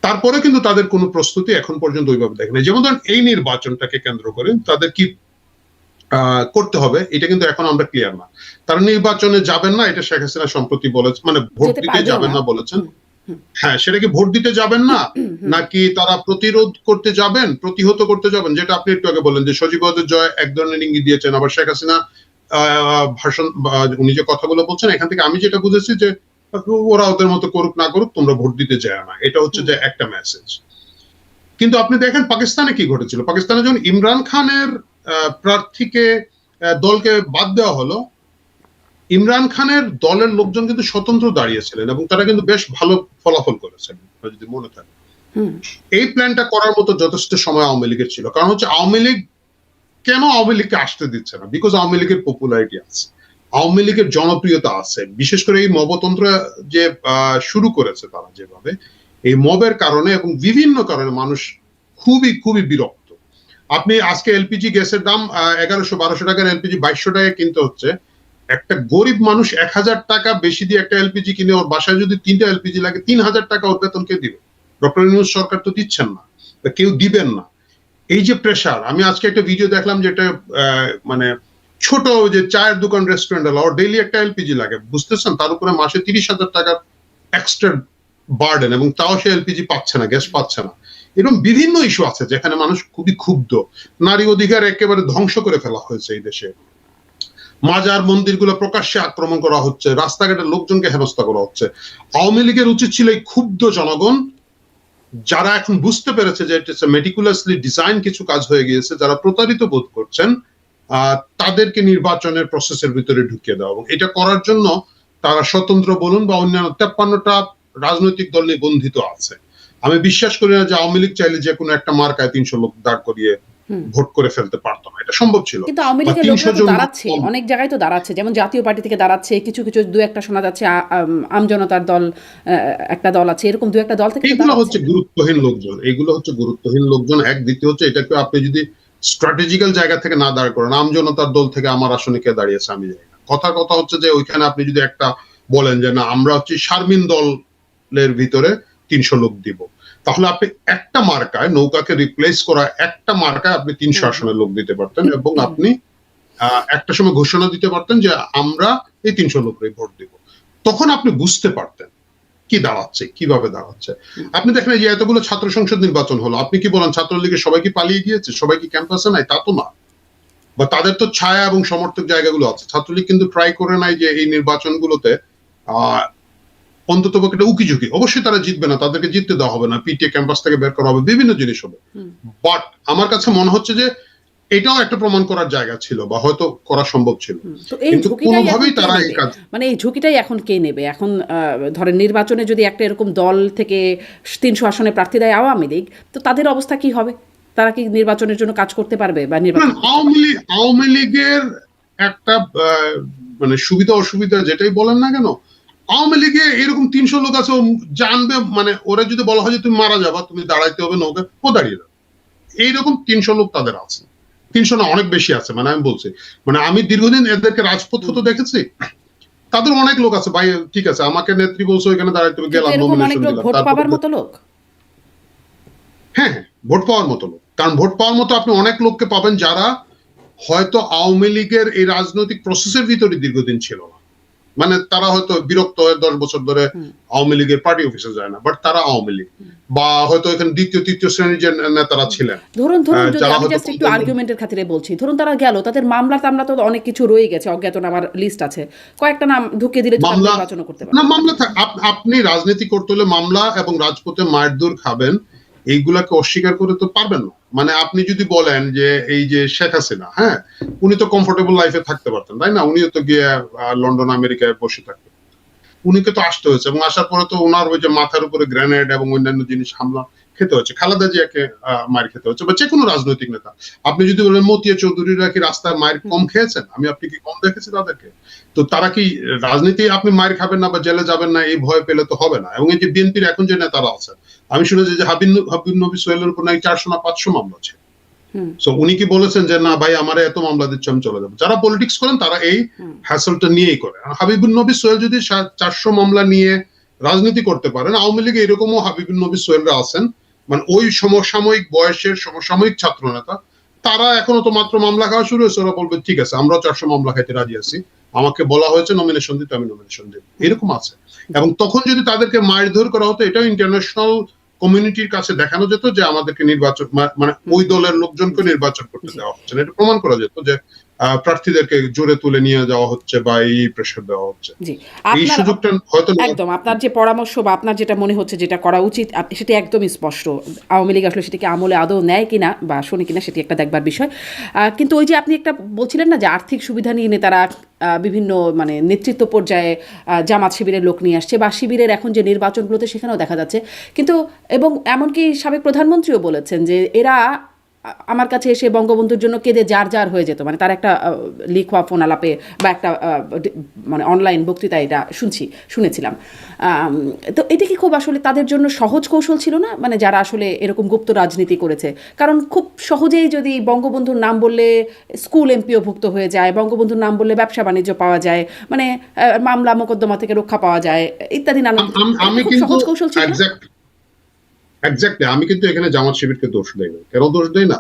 তারপরে কিন্তু তাদের কোনো প্রস্তুতি এখন পর্যন্ত ওইভাবে দেখে নাই। যেমন ধরেন এই নির্বাচনটাকে কেন্দ্র করে তাদের কি করতে হবে, এটা কিন্তু এখন আমরা ক্লিয়ার না। তারা নির্বাচনে যাবেন না, এটা শেখ হাসিনা সম্প্রতি বলেছে, মানে ভোট দিতে যাবেন না বলেছেন। হ্যাঁ, সেটা কি ভোট দিতে যাবেন না, নাকি তারা প্রতিরোধ করতে যাবেন, প্রতিহত করতে যাবেন? যেটা আপনি একটু আগে বললেন যে সজীবদের জয় এক ধরনের ইঙ্গিত দিয়েছেন, আবার শেখ হাসিনা ভাষণ উনি যে কথাগুলো বলছেন, এখান থেকে আমি যেটা বুঝেছি যে ওরা ওদের মতো করুক না করুক, তোমরা ভোট দিতে যায় না, এটা হচ্ছে যে একটা মেসেজ। কিন্তু আপনি দেখেন পাকিস্তানে কি ঘটেছিল। পাকিস্তানে যখন ইমরান খানের প্রার্থীকে দলকে বাদ দেওয়া হলো, ইমরান খানের দলের লোকজন কিন্তু স্বতন্ত্র দাঁড়িয়েছিলেন এবং তারা কিন্তু বেশ ভালো ফলাফল করেছেন, যদি মনে থাকে। এই প্ল্যানটা করার মতো যথেষ্ট সময় আওয়ামী লীগের ছিল। কারণ হচ্ছে আওয়ামী লীগ কেন আওয়ামী লীগকে আসতে দিচ্ছে না? বিকজ আওয়ামী লীগের পপুলারিটি আছে, আওয়ামী লীগের জনপ্রিয়তা আছে। বিশেষ করে এই মবতন্ত্র যে শুরু করেছে তারা যেভাবে, এই মবের কারণে এবং বিভিন্ন কারণে মানুষ খুবই খুবই বিরক্ত। আপনি আজকে এলপিজি গ্যাসের দাম 1100-1200 টাকার এলপিজি 2200 টাকায় কিনতে হচ্ছে। একটা গরিব মানুষ 1000 টাকা বেশি দিয়ে একটা এলপিজি কিনে, ওর বাসায় যদি 3টা এলপিজি লাগে 3000 টাকা ওর বেতন কে দিবে? ডক্টর ইউনূস সরকার তো দিচ্ছেন না, কেউ দিবেন না। এই যে প্রেসার, আমি আজকে একটা ভিডিও দেখলাম যেটা মানে ছোট যে চায়ের দোকান, রেস্টুরেন্ট, ওর ডেইলি একটা এলপিজি লাগে, বুঝতেছেন? তার উপরে মাসে 30,000 টাকার এক্সট্রা বার্ডেন, এবং তাও সে এলপিজি পাচ্ছে না, গ্যাস পাচ্ছে না। এরকম বিভিন্ন ইস্যু আছে যেখানে মানুষ খুবই ক্ষুব্ধ। নারী অধিকার একেবারে ধ্বংস করে ফেলা হয়েছে এই দেশে, মাজার মন্দিরগুলো প্রকাশ্যে আক্রমণ করা হচ্ছে, রাস্তাঘাটের লোকজনকে হেনস্থা করা হচ্ছে। আওয়ামী লীগের উচিত ছিল এই ক্ষুব্ধ জনগণ, যারা এখন বুঝতে পেরেছে যে এটা মেটিকুলাসলি ডিজাইন কিছু কাজ হয়ে গিয়েছে, যারা প্রতারিত বোধ করছেন, তাদেরকে নির্বাচনের প্রসেসের ভিতরে ঢুকিয়ে দেওয়া। এবং এটা করার জন্য তারা স্বতন্ত্র বলুন বা অন্যান্য 53টা রাজনৈতিক দল নিবন্ধিত আছে। আমি বিশ্বাস করি না যে আওয়ামী লীগ চাইলে যে কোনো একটা মার্কায় 300 লোক দাঁড় করিয়ে ভোট করে ফেলতে পারতো না, এটা সম্ভব ছিল। কিন্তু আওয়ামী বা লীগের 300 লোকরা তো জন দাঁড়াচ্ছে, অনেক জায়গায় তো দাঁড়াচ্ছে, যেমন জাতীয় পার্টি থেকে দাঁড়াচ্ছে, কিছু কিছু দু একটা শোনা যাচ্ছে, আমজনতার দল একটা দল আছে, এরকম দু একটা দল থেকে তো এইগুলো দাঁড়াচ্ছে। হচ্ছে গুরুত্বহীন লোকজন, এইগুলো হচ্ছে গুরুত্বহীন লোকজন। এক, দ্বিতীয় হচ্ছে এটাকে আপনি যদি স্ট্র্যাটেজিক্যাল জায়গা থেকে না দাঁড় করেন, আমজনতার দল থেকে আমার আসনে কে দাঁড়িয়েছে আমি জানি না। কথা হচ্ছে যে ওইখানে আপনি যদি একটা বলেন যে না আমরা হচ্ছে শারমিন দলের ভিতরে 300 লোক দিব, তাহলে আপনি একটা মার্কায়, নৌকাকে রিপ্লেস করা একটা মার্কায় আপনি 300 আসনের লোক দিতে পারতেন, এবং আপনি একটা সময় ঘোষণা দিতে পারতেন যে আমরা এই 300 লোকের ভোট দিব। তখন আপনি বুঝতে পারতেন কি দাঁড়াচ্ছে, কিভাবে দাঁড়াচ্ছে। আপনি দেখেন যে এতগুলো ছাত্র সংসদ নির্বাচন হলো, আপনি কি বলেন ছাত্রলীগের সবাই কি পালিয়ে গিয়েছে, সবাই কি ক্যাম্পাসে নাই? তা তো না। বা তাদের তো ছায়া এবং সমর্থক জায়গাগুলো আছে। ছাত্রলীগ কিন্তু ট্রাই করে নাই যে এই নির্বাচনগুলোতে অন্তত পক্ষে উকি ঝুঁকি, অবশ্যই তারা জিতবে না, তাদেরকে জিততে দেওয়া হবে না, পিটিএ ক্যাম্পাস থেকে বের করা হবে, বিভিন্ন জিনিস হবে। বাট আমার কাছে মনে হচ্ছে যে এটাও একটা প্রমাণ করার জায়গা ছিল, বা হয়তো করা সম্ভব ছিল, কিন্তু কোনোভাবেই তারা এই কাজ, মানে এই ঝুঁকিটাই এখন কে নেবে? এখন ধরেন নির্বাচনে যদি একটা এরকম দল থেকে 300 আসনে প্রার্থী দেয় আওয়ামী লীগ, তো তাদের অবস্থা কি হবে? তারা কি নির্বাচনের জন্য কাজ করতে পারবে? বা আওয়ামী লীগের একটা মানে সুবিধা অসুবিধা যেটাই বলেন না কেন, আওয়ামী লীগে এরকম 300 লোক আছে, জানবে মানে ওরা যদি বলা হয় যে তুমি মারা যাবা, তুমি দাঁড়াইতে হবে নৌকা, ও দাঁড়িয়ে যাবে। এইরকম 300 লোক তাদের আছে, 300 না অনেক বেশি আছে। মানে আমি বলছি, মানে আমি দীর্ঘদিন এদেরকে রাজপথ তো দেখেছি, তাদের অনেক লোক আছে ভাই, ঠিক আছে আমাকে নেত্রী বলছো এখানে দাঁড়াইতে হবে, গেলাম, নমিনেশন দিলাম, ভোট পাওয়ার মতো লোক, হ্যাঁ ভোট পাওয়ার মতো লোক। কারণ ভোট পাওয়ার মতো আপনি অনেক লোককে পাবেন যারা হয়তো আওয়ামী লীগের এই রাজনৈতিক প্রসেসের ভিতরে দীর্ঘদিন ছিল না, মানে তারা হয়তো বিরক্ত হয়ে 10 বছর ধরে আওয়ামী লীগের পার্টি অফিসে যায় না, বাট তারা আওয়ামী লীগ, বা হয়তো এখানে দ্বিতীয় তৃতীয় শ্রেণীর যে নেতারা ছিলেন, ধরুন যদি আমি জাস্ট একটু আর্গুমেন্টের খাতিরে বলছি, ধরুন তারা গেল, তাদের মামলা টামলা তো অনেক কিছু রয়ে গেছে, অজ্ঞাতনামার লিস্ট আছে, কয়েকটা নাম ঢুকিয়ে দিলে নির্বাচন করতে পারবে না। মামলা আপনি রাজনীতি করতে হলে মামলা এবং রাজপথে মায়ের দূর খাবেন, এইগুলাকে অস্বীকার করে তো পারবেন না। মানে আপনি যদি বলেন যে এই যে শেখ হাসিনা, হ্যাঁ উনি তো কমফোর্টেবল লাইফে থাকতে পারতেন, তাই না? উনিও তো গিয়ে লন্ডন আমেরিকায় বসে থাকতেন, উনিকে তো আসতে হয়েছে, এবং আসার পরে তো ওনার ওই যে মাথার উপরে গ্রেনেড এবং অন্যান্য জিনিস হামলা খেতে হচ্ছে, খালেদা জিয়াকে মার খেতে হচ্ছে, বা যে কোনো রাজনৈতিক নেতা। আপনি যদি বলেন মতিয়া চৌধুরীরা কি রাস্তায় মায়ের কম খেয়েছেন, আপনি কি কম দেখেছি তাদেরকে? তো তারা কি রাজনীতি আপনি মায়ের খাবেন না বা জেলে যাবেন না এই ভয় পেলে তো হবে না। এবং এই যে বিএনপির এখন যে নেতারা আছেন, আমি শুনেছি যে হাবিব নবী সোহেলের উপর নাকি 400 না 500 মামলা আছে। সো উনি কি বলেছেন যে না ভাই আমার এত মামলা দিচ্ছে আমি চলে যাবো? যারা পলিটিক্স করেন তারা এই হ্যাসলটা নিয়েই করে। হাবিবুন নবী সোহেল যদি 400 মামলা নিয়ে রাজনীতি করতে পারেন, আওয়ামী লীগে এরকমও হাবিবুন নবী সোহেলরা আছেন, মানে ওই সমসাময়িক বয়সের সমসাময়িক ছাত্র নেতা, তারা এখনো তো মাত্র মামলা খাওয়া শুরু হয়েছে, ওরা বলবে ঠিক আছে আমরা 400 মামলা খাইতে রাজি আছি, আমাকে বলা হয়েছে নমিনেশন দিতে, আমি নমিনেশন দেব, এরকম আছে। এবং তখন যদি তাদেরকে মারধর করা হতো, এটাও ইন্টারন্যাশনাল কমিউনিটির কাছে দেখানো যেত যে আমাদেরকে নির্বাচন, মানে ওই দলের লোকজনকে নির্বাচন করতে দেওয়া হচ্ছে না, এটা প্রমাণ করা যেত যে প্রার্থীদেরকে জোরে তুলে নিয়ে যাওয়া হচ্ছে বা এই প্রেসার দেওয়া হচ্ছে। এই সুযোগটা হয়তো একদম আপনার যে পরামর্শ বা আপনার যেটা মনে হচ্ছে যেটা করা উচিত সেটা একদমই স্পষ্ট। আওয়ামী লীগ আসলে সেটাকে আমলে আদৌ নেয় কিনা বা শোনে কিনা সেটি একটা দেখবার বিষয়। কিন্তু ওই যে আপনি একটা বলছিলেন না যে আর্থিক সুবিধা নিয়ে নেতারা বিভিন্ন মানে নেতৃত্ব পর্যায়ে জামাত শিবিরের লোক নিয়ে আসছে, বা শিবিরের এখন যে নির্বাচনগুলোতে সেখানেও দেখা যাচ্ছে। কিন্তু এবং এমনকি সাবেক প্রধানমন্ত্রীও বলেছেন যে এরা আমার কাছে এসে বঙ্গবন্ধুর জন্য কেঁদে যার হয়ে যেত, মানে তার একটা লিখা ফোন আলাপে বা একটা মানে অনলাইন বক্তৃতা এটা শুনেছিলাম। তো এটা কি খুব আসলে তাদের জন্য সহজ কৌশল ছিল না, মানে যারা আসলে এরকম গুপ্ত রাজনীতি করেছে? কারণ খুব সহজেই যদি বঙ্গবন্ধুর নাম বললে স্কুল এমপিও ভুক্ত হয়ে যায়, বঙ্গবন্ধুর নাম বললে ব্যবসা বাণিজ্য পাওয়া যায়, মানে মামলা মোকদ্দমা থেকে রক্ষা পাওয়া যায় ইত্যাদি নানা, খুব সহজ কৌশল ছিল। এক্স্যাক্টলি, আমি কিন্তু এখানে জামাত শিবিরকে দোষ দেই না। কেন দোষ দেই না?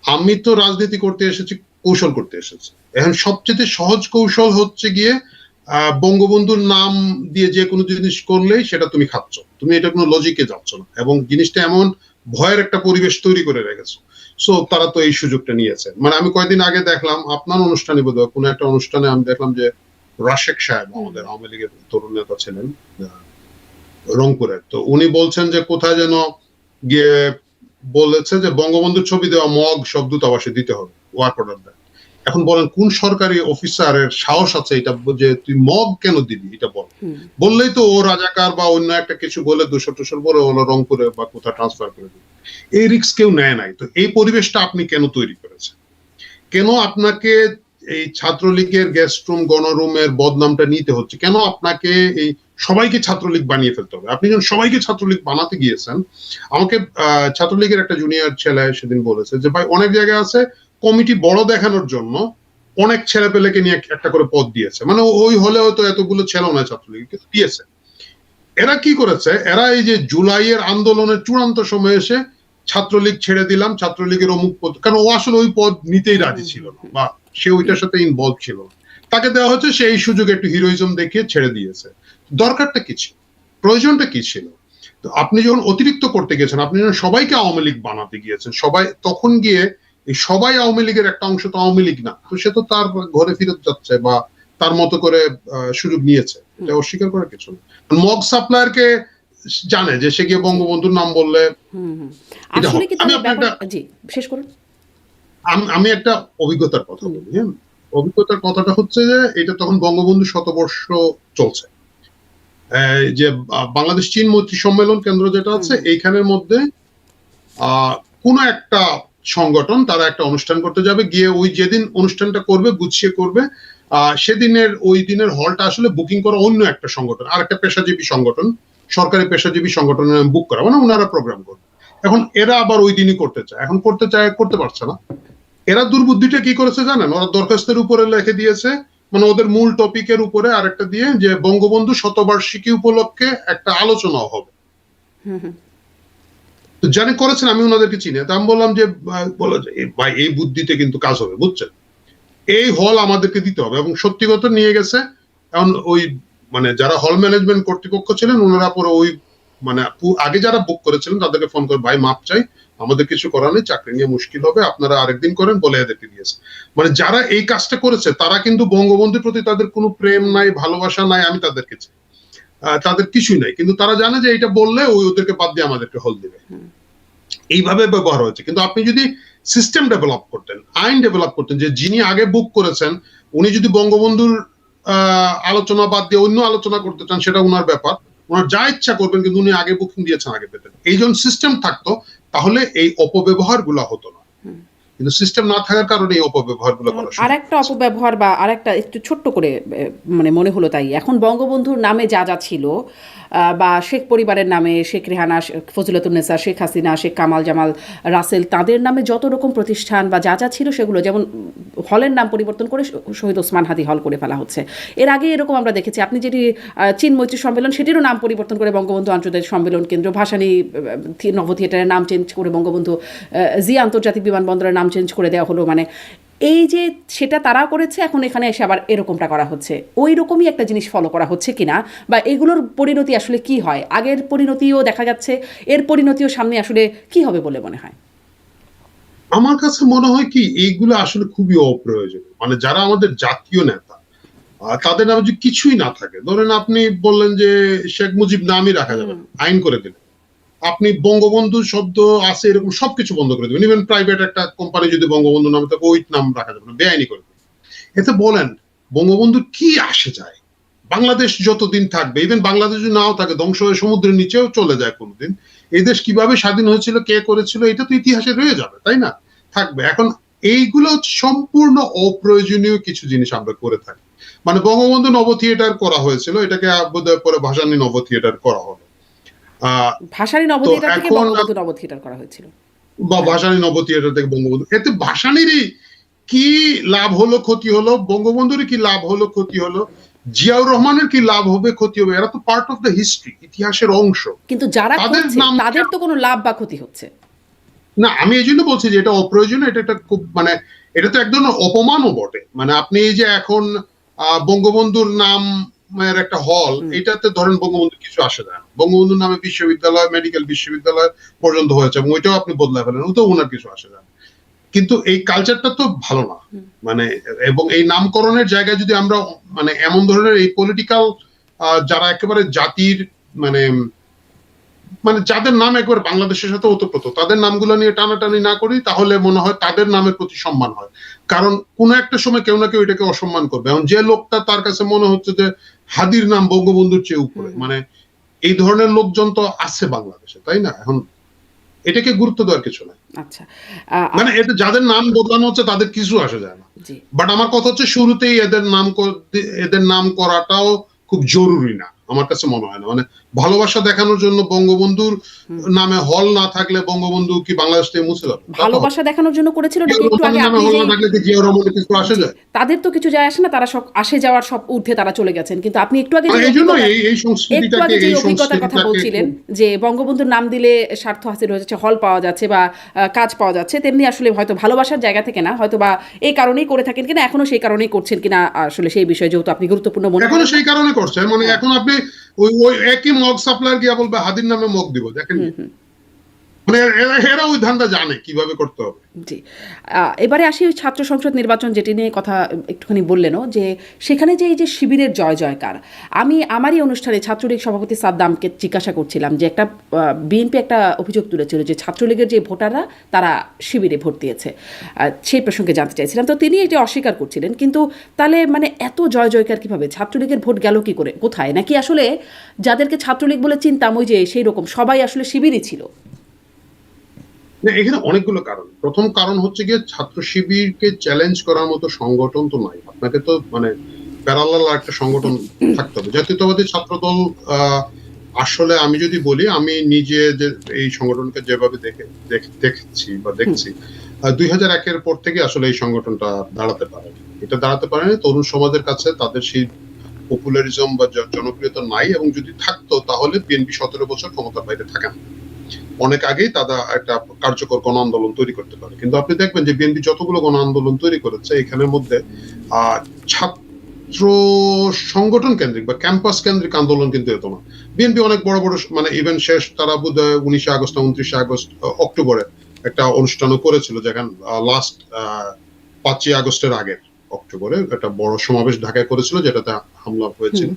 আমি তো রাজনীতি করতে এসেছি, কৌশল করতে এসেছি। এখন সবচেয়ে সহজ কৌশল হচ্ছে গিয়ে বঙ্গবন্ধুর নাম দিয়ে যে কোনো জিনিস করলেই সেটা তুমি খাচ্ছ, তুমি এটা কোনো লজিকে যাচ্ছ না, এবং জিনিসটা এমন ভয়ের একটা পরিবেশ তৈরি করে রেখেছো। সো তারা তো এই সুযোগটা নিয়েছে। মানে আমি কয়েকদিন আগে দেখলাম আপনার অনুষ্ঠানে, বোধহয় কোনো একটা অনুষ্ঠানে আমি দেখলাম যে রাশেক সাহেব, আমাদের আওয়ামী লীগের তরুণ নেতা ছিলেন রংপুরের, তো উনি বলছেন যে কোথায় যেন গিয়ে বলেছে যে বঙ্গবন্ধুর ছবি দেওয়া মগ সব দূতাবাসে দিতে হবে, ওয়ার্ক অর্ডার দেয়। এখন বলেন কোন সরকারি অফিসারের সাহস আছে এটা যে তুই মগ কেন দিবি, এটা বল। বললেই তো ও রাজাকার বা অন্য একটা কিছু বলে 200 বলে ওরা রংপুরে বা কোথাও ট্রান্সফার করে দিবে। এই রিস্ক কেউ নেয় নাই। তো এই পরিবেশটা আপনি কেন তৈরি করেছেন? কেন আপনাকে এই ছাত্রলীগের গেস্ট রুম গণরুমের বদনামটা নিতে হচ্ছে? কেন আপনাকে এই সবাইকে ছাত্রলীগ বানিয়ে ফেলতে হবে? আপনি যখন সবাইকে ছাত্রলীগ বানাতে গিয়েছেন, আমাকে ছাত্রলীগের একটা জুনিয়র ছেলে সেদিন বলেছে যে ভাই অনেক জায়গায় আছে কমিটি বড় দেখানোর জন্য অনেক ছেলে পেলেকে নিয়ে একটা করে পদ দিয়েছে, মানে ওই হলে হয়তো এতগুলো ছেলে নয় ছাত্রলীগ কিন্তু দিয়েছে। এরা কি করেছে, এরা এই যে জুলাইয়ের আন্দোলনের চূড়ান্ত সময়ে এসে ছাত্রলীগ ছেড়ে দিলাম, ছাত্রলীগের অমুক পদ, কারণ ও আসলে ওই পদ নিতেই রাজি ছিল না বা সে ওইটার সাথে ইনভলভ ছিল না, তাকে দেওয়া হচ্ছে, সে এই সুযোগে একটু হিরোইজম দেখিয়ে ছেড়ে দিয়েছে। দরকারটা কি ছিল, প্রয়োজনটা কি ছিল? তো আপনি যখন অতিরিক্ত করতে গেছেন, আপনি যখন সবাইকে আওয়ামী লীগ বানাতে গিয়েছেন, সবাই তখন গিয়ে এই সবাই আওয়ামী লীগের একটা অংশ তো আওয়ামী লীগ না, তো সে তো তার ঘরে ফিরত যাচ্ছে বা তার মতো করে সুযোগ নিয়েছে, এটা অস্বীকার করার কিছু না। মগ সাপ্লায়ারকে জানে যে সে গিয়ে বঙ্গবন্ধুর নাম বললে এটা আসলে হবে। কি আমি তাহলে আপনার ব্যাপার, জি শেষ করুন। আমি একটা অভিজ্ঞতার কথা বলি, হ্যাঁ। অভিজ্ঞতার কথাটা হচ্ছে যে এটা তখন বঙ্গবন্ধু শতবর্ষ চলছে, যে বাংলাদেশ চীন মৈত্রী সম্মেলন কেন্দ্র যেটা আছে এইখানের মধ্যে কোন একটা সংগঠন তারা একটা অনুষ্ঠান করতে যাবে, গিয়ে ওই যেদিন অনুষ্ঠানটা করবে গুছিয়ে করবে, সেদিনের ওই দিনের হলটা আসলে বুকিং করা অন্য একটা সংগঠন, আর একটা পেশাজীবী সংগঠন, সরকারি পেশাজীবী সংগঠনের বুক করা, মানে ওনারা প্রোগ্রাম করবে। এখন এরা আবার ওই দিনই করতে চায়, এখন করতে চায় করতে পারছে না। এরা দুর্বুদ্ধিটা কি করেছে জানেন, ওরা দরখাস্তের উপরে লিখে দিয়েছে, মানে ওদের মূল টপিকের উপরে আরেকটা দিয়ে যে বঙ্গবন্ধু শতবার্ষিকী উপলক্ষে একটা আলোচনা হবে। তো জানি করেছেন, আমি ওনাদেরকে চিনি, তা আমি বললাম যে বলা যায় ভাই এই বুদ্ধিতে কিন্তু কাজ হবে, বুঝছেন, এই হল আমাদেরকে দিতে হবে। এবং সত্যি কথা নিয়ে গেছে। এখন ওই মানে যারা হল ম্যানেজমেন্ট কর্তৃপক্ষ ছিলেন ওনারা পরে ওই মানে আগে যারা বুক করেছিলেন তাদেরকে ফোন করে ভাই মাপ চাই, আমাদের কিছু করার নেই, চাকরি নিয়ে মুশকিল হবে, আপনারা আরেকদিন করেন বলে এদেরকে দিয়েছে। মানে যারা এই কাজটা করেছে তারা কিন্তু বঙ্গবন্ধুর প্রতি তাদের কোনো প্রেম নাই, ভালোবাসা নাই, আমি তাদেরকে চাই, তাদের কিছুই নাই, কিন্তু তারা জানে যে এটা বললে ওই ওদেরকে বাদ দিয়ে আমাদেরকে হল দিবে, এইভাবে ব্যবহার হয়েছে। কিন্তু আপনি যদি সিস্টেম ডেভেলপ করতেন, আইন ডেভেলপ করতেন, যে যিনি আগে বুক করেছেন উনি যদি বঙ্গবন্ধুর আলোচনা বাদ দিয়ে অন্য আলোচনা করতে চান সেটা উনার ব্যাপার, ওনার যা ইচ্ছা করবেন, কিন্তু উনি আগে বুকিং দিয়েছেন, আগে পেতেন। এই যখন সিস্টেম থাকতো তাহলে এই অপব্যবহার গুলা হতো না, কিন্তু সিস্টেম না থাকার কারণে এই অপব্যবহার গুলো করা আর একটা অপব্যবহার বা আর একটা একটু ছোট্ট করে মানে মনে হলো তাই, এখন বঙ্গবন্ধুর নামে যা যা ছিল বা শেখ পরিবারের নামে শেখ রেহানা, ফজিলাতুন্নেসা, শেখ হাসিনা, শেখ কামাল জামাল রাসেল, তাদের নামে যত রকম প্রতিষ্ঠান বা যা যা ছিল সেগুলো, যেমন হলের নাম পরিবর্তন করে শহীদ ওসমান হাদি হল করে ফেলা হচ্ছে। এর আগে এরকম আমরা দেখেছি, আপনি যেটি চীন মৈত্রী সম্মেলন সেটিরও নাম পরিবর্তন করে বঙ্গবন্ধু আন্তর্জাতিক সম্মেলন কেন্দ্র, ভাসানী নভ থিয়েটারের নাম চেঞ্জ করে বঙ্গবন্ধু জিয়া আন্তর্জাতিক বিমানবন্দরের নাম চেঞ্জ করে দেওয়া হলো। মানে এই যে সেটা তারা করেছে, এখন এখানে এসে আবার এরকমটা করা হচ্ছে, ওই রকমই একটা জিনিস ফলো করা হচ্ছে কিনা, বা এগুলোর পরিণতি আসলে কি হয়, আগের পরিণতিও দেখা যাচ্ছে, এর পরিণতিও সামনে আসলে কি হবে বলে মনে হয়? আমার কাছে মনে হয় কি এইগুলো আসলে খুবই অপ্রয়োজনীয়। মানে যারা আমাদের জাতীয় নেতা তাদের নামে যদি কিছুই না থাকে, ধরেন আপনি বললেন যে শেখ মুজিব নামই রাখা যাবে, আইন করে দিলেন, আপনি বঙ্গবন্ধু শব্দ আছে এরকম সবকিছু বন্ধ করে দেবেন, ইভেন প্রাইভেট একটা কোম্পানি যদি বঙ্গবন্ধু নামে থাকে ওই নাম রাখা যাবে না, বেআইনি করে দেবেন। এতে বলেন বঙ্গবন্ধুর কি আসে যায়? বাংলাদেশ যতদিন থাকবে, ইভেন বাংলাদেশ যদি নাও থাকে, ধ্বংস হয়ে সমুদ্রের নিচেও চলে যায় কোনোদিন, এই দেশ কিভাবে স্বাধীন হয়েছিল, কে করেছিল, এটা তো ইতিহাসে রয়ে যাবে, তাই না? থাকবে। এখন এইগুলো সম্পূর্ণ অপ্রয়োজনীয় কিছু জিনিস আমরা করে থাকি। মানে বঙ্গবন্ধু নব থিয়েটার করা হয়েছিল, এটাকে বোধহয় পরে ভাসানী নব থিয়েটার করা হলো। ভাসানী নব থিয়েটার থেকে বঙ্গবন্ধু নব থিয়েটার করা হয়েছিল, বা ভাসানী নব থিয়েটার থেকে বঙ্গবন্ধু, এতে ভাসানীরই কি লাভ হলো ক্ষতি হলো, বঙ্গবন্ধুরই কি লাভ হলো ক্ষতি হলো, জিয়াউর রহমানের কি লাভ হবে ক্ষতি হবে, এরা তো পার্ট অফ দ্য হিস্ট্রি, ইতিহাসের অংশ। কিন্তু যারা করছে তাদের তো কোনো লাভ বা ক্ষতি হচ্ছে না। আমি এই জন্য বলছি যে এটা অপ্রয়োজনীয়, এটা একটা খুব মানে এটা তো এক ধরনের অপমানও বটে। মানে আপনি এই যে এখন বঙ্গবন্ধুর নাম একটা হল, এটাতে ধরেন বঙ্গবন্ধু কিছু আসে না, বঙ্গবন্ধুর নামে বিশ্ববিদ্যালয়, মেডিকেল বিশ্ববিদ্যালয় পর্যন্ত হয়েছে এবং ওইটাও আপনি বদলায় ফেলেন, ওটাও ওনার কিছু আসে না। কিন্তু এই কালচারটা তো ভালো না। মানে এবং এই নামকরণের জায়গায় যদি আমরা মানে এমন ধরনের এই পলিটিক্যাল যারা একেবারে জাতির মানে মানে যাদের নাম একবার বাংলাদেশের সাথে ওতপ্রোত, তাদের নামগুলো নিয়ে টানাটানি না করি, তাহলে মনে হয় তাদের নামের প্রতি সম্মান হয়। কারণ কোন একটা সময় কেউ না কেউ এটাকে অসম্মান করবে। এখন যে লোকটা তার কাছে মনে হচ্ছে যে হাদির নাম বঙ্গবন্ধুর চেয়ে উপরে, মানে এই ধরনের লোকজন তো আছে বাংলাদেশে, তাই না? এখন এটাকে গুরুত্ব দেওয়ার কিছু নাই। আচ্ছা। মানে এটা যাদের নাম বদলানো হচ্ছে তাদের কিছু আসে যায় না। জি। বাট আমার কথা হচ্ছে শুরুতেই এদের নাম করাটাও খুব জরুরি না আমার কাছে মনে হয় না। মানে ভালোবাসা দেখানোর জন্য বঙ্গবন্ধুর নামে হল না থাকলে বঙ্গবন্ধু কি বাংলাদেশ থেকে মুছে যাবে? তা তো হবে ভালোবাসা না। দেখানোর জন্য করেছিল নাকি জিয়াউর একটু আগে রহমানের নামে আপনি হল না যেই থাকলে কি জিয়াউর রহমানের কিছু আসে জি, যায়? তাদের তো কিছু যায় আসে না, তারা সব আসে যাওয়ার সব ঊর্ধ্বে তারা চলে গেছেন। কিন্তু আপনি একটু আগে যে এই জন্য অভিজ্ঞতা একটু আগে যে এই অভিজ্ঞতার কথা সংস্কৃতিটাকে বলছিলেন খুব যে বঙ্গবন্ধুর নাম দিলে স্বার্থ হাসিল হয়ে যাচ্ছে, হল পাওয়া যাচ্ছে বা কাজ পাওয়া যাচ্ছে, তেমনি আসলে হয়তো ভালোবাসার জায়গা থেকে না, হয়তো বা এই কারণেই করে থাকেন কিনা, এখনো সেই কারণেই করছেন কিনা, আসলে সেই বিষয়ে যেহেতু আপনি গুরুত্বপূর্ণ মনে এখনো করেন না। সেই কারণে করছে। মানে হ্যাঁ। এখন আপনি ওই একই মগ সাপ্লায়ার গিয়া বলবে হাদির নামে মগ দিব, দেখেন মানে এরা ওই ধান্দা জানে কিভাবে করতে হবে। জি। এবারে আসি ওই ছাত্র সংসদ নির্বাচন যেটি নিয়ে কথা একটুখানি বললেনও, যে সেখানে যে এই যে শিবিরের জয় জয়কার, আমি আমারই অনুষ্ঠানে ছাত্রলীগ সভাপতি সাদ্দামকে জিজ্ঞাসা করছিলাম যে একটা বিএনপি একটা অভিযোগ তুলেছিল যে ছাত্রলীগের যে ভোটাররা তারা শিবিরে ভোট দিয়েছে, সেই প্রসঙ্গে জানতে চাইছিলাম। তো তিনি এটি অস্বীকার করছিলেন, কিন্তু তাহলে মানে এত জয় জয়কার কীভাবে, ছাত্রলীগের ভোট গেল কী করে, কোথায়? নাকি আসলে যাদেরকে ছাত্রলীগ বলে চিনতাম ওই যে সেই রকম সবাই আসলে শিবিরই ছিল? না, এখানে অনেকগুলো কারণ। প্রথম কারণ হচ্ছে গিয়ে ছাত্র শিবিরকে চ্যালেঞ্জ করার মতো সংগঠন তো নাই। আপনাকে তো মানে প্যারালাল একটা সংগঠন থাকতে হবে। জাতীয়তাবাদী ছাত্র দল আসলে আমি যদি বলি, আমি নিজে যে এই সংগঠনকে যেভাবে দেখেছি বা দেখছি, 2001 এর পর থেকে আসলে এই সংগঠনটা দাঁড়াতে পারেনি। এটা দাঁড়াতে পারেনি তরুণ সমাজের কাছে তাদের সেই পপুলারিজম বা জনপ্রিয়তা নাই, এবং যদি থাকতো তাহলে বিএনপি 17 বছর ক্ষমতার বাইরে থাকে না। অনেক আগেই তারা একটা কার্যকর গণ আন্দোলন তৈরি করতে পারে। কিন্তু আপনি দেখবেন যে বিএনপি যতগুলো গণ আন্দোলন তৈরি করেছে এখানের মধ্যে ছাত্র সংগঠন কেন্দ্রিক বা ক্যাম্পাস কেন্দ্রিক আন্দোলন কিন্তু এত না। বিএনপি অনেক বড় বড় মানে ইভেন্ট শেষ তারা বোধহয় 19 আগস্ট 29 আগস্ট অক্টোবরে একটা অনুষ্ঠানও করেছিল, যেখানে লাস্ট 5 আগস্টের আগের অক্টোবরে একটা বড় সমাবেশ ঢাকায় করেছিল, যেটাতে হামলা হয়েছিল।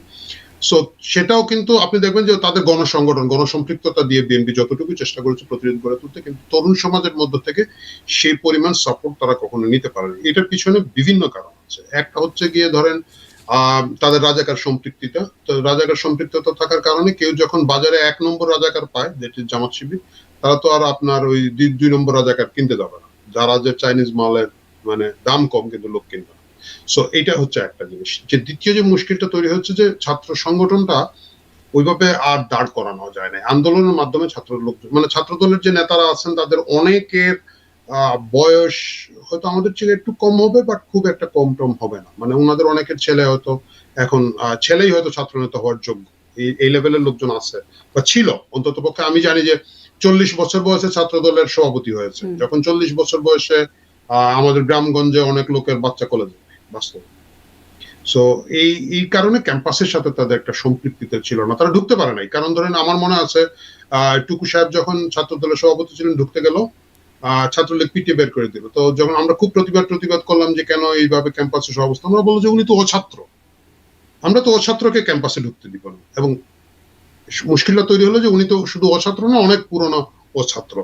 সো সেটাও কিন্তু আপনি দেখবেন যে তাদের গণসংগঠন গণসম্পৃক্ততা দিয়ে বিএনপি যতটুকু চেষ্টা করেছে প্রতিরোধ গড়ে তুলতে, কিন্তু তরুণ সমাজের মধ্য থেকে সেই পরিমাণ সাপোর্ট তারা কখনো নিতে পারেনি। এটার পিছনে বিভিন্ন কারণ আছে। একটা হচ্ছে গিয়ে ধরেন তাদের রাজাকার সম্পৃক্ততা। তো রাজাকার সম্পৃক্ততা থাকার কারণে কেউ যখন বাজারে 1 নম্বর রাজাকার পায়, যেটি জামাত শিবির, তারা তো আর আপনার ওই 2 নম্বর রাজাকার কিনতে যাবে না, যারা যে চাইনিজ মালের মানে দাম কম কিন্তু লোক কিনবে না। সো এটা হচ্ছে একটা জিনিস। যে দ্বিতীয় যে মুশকিলটা তৈরি হচ্ছে যে ছাত্র সংগঠনটা ওইভাবে আর দাঁড় করানো যায় না। আন্দোলনের মাধ্যমে মানে ছাত্র দলের যে নেতারা আছেন তাদের অনেকের বয়স হয়তো আমাদের চেয়ে একটু কম হবে, বাট খুব একটা কম টম হবে না। মানে ওনাদের অনেকের ছেলে হয়তো এখন ছেলেই হয়তো ছাত্র নেতা হওয়ার যোগ্য, এই লেভেলের লোকজন আছে বা ছিল। অন্তত পক্ষে আমি জানি যে 40 বছর বয়সে ছাত্র দলের সভাপতি হয়েছে। যখন 40 বছর বয়সে আমাদের গ্রামগঞ্জে অনেক লোকের বাচ্চা কলেজে বাস্তব। সো এই কারণে ক্যাম্পাসের সাথে তাদের একটা সম্পৃক্ততা ছিল না, তারা ঢুকতে পারে নাই। কারণ ধরেন আমার মনে আছে টুকু সাহেব যখন ছাত্র দলের সভাপতি ছিলেন, ঢুকতে গেল ছাত্রলীগ পিটিয়ে বের করে দিল। তো যখন আমরা খুব প্রতিবাদ করলাম যে কেন এইভাবে ক্যাম্পাসে সহাবস্থান, আমরা বললো যে উনি তো অছাত্র, আমরা তো অছাত্রকে ক্যাম্পাসে ঢুকতে দিব না। এবং মুশকিলটা তৈরি হলো যে উনি তো শুধু অছাত্র না, অনেক পুরনো অছাত্র।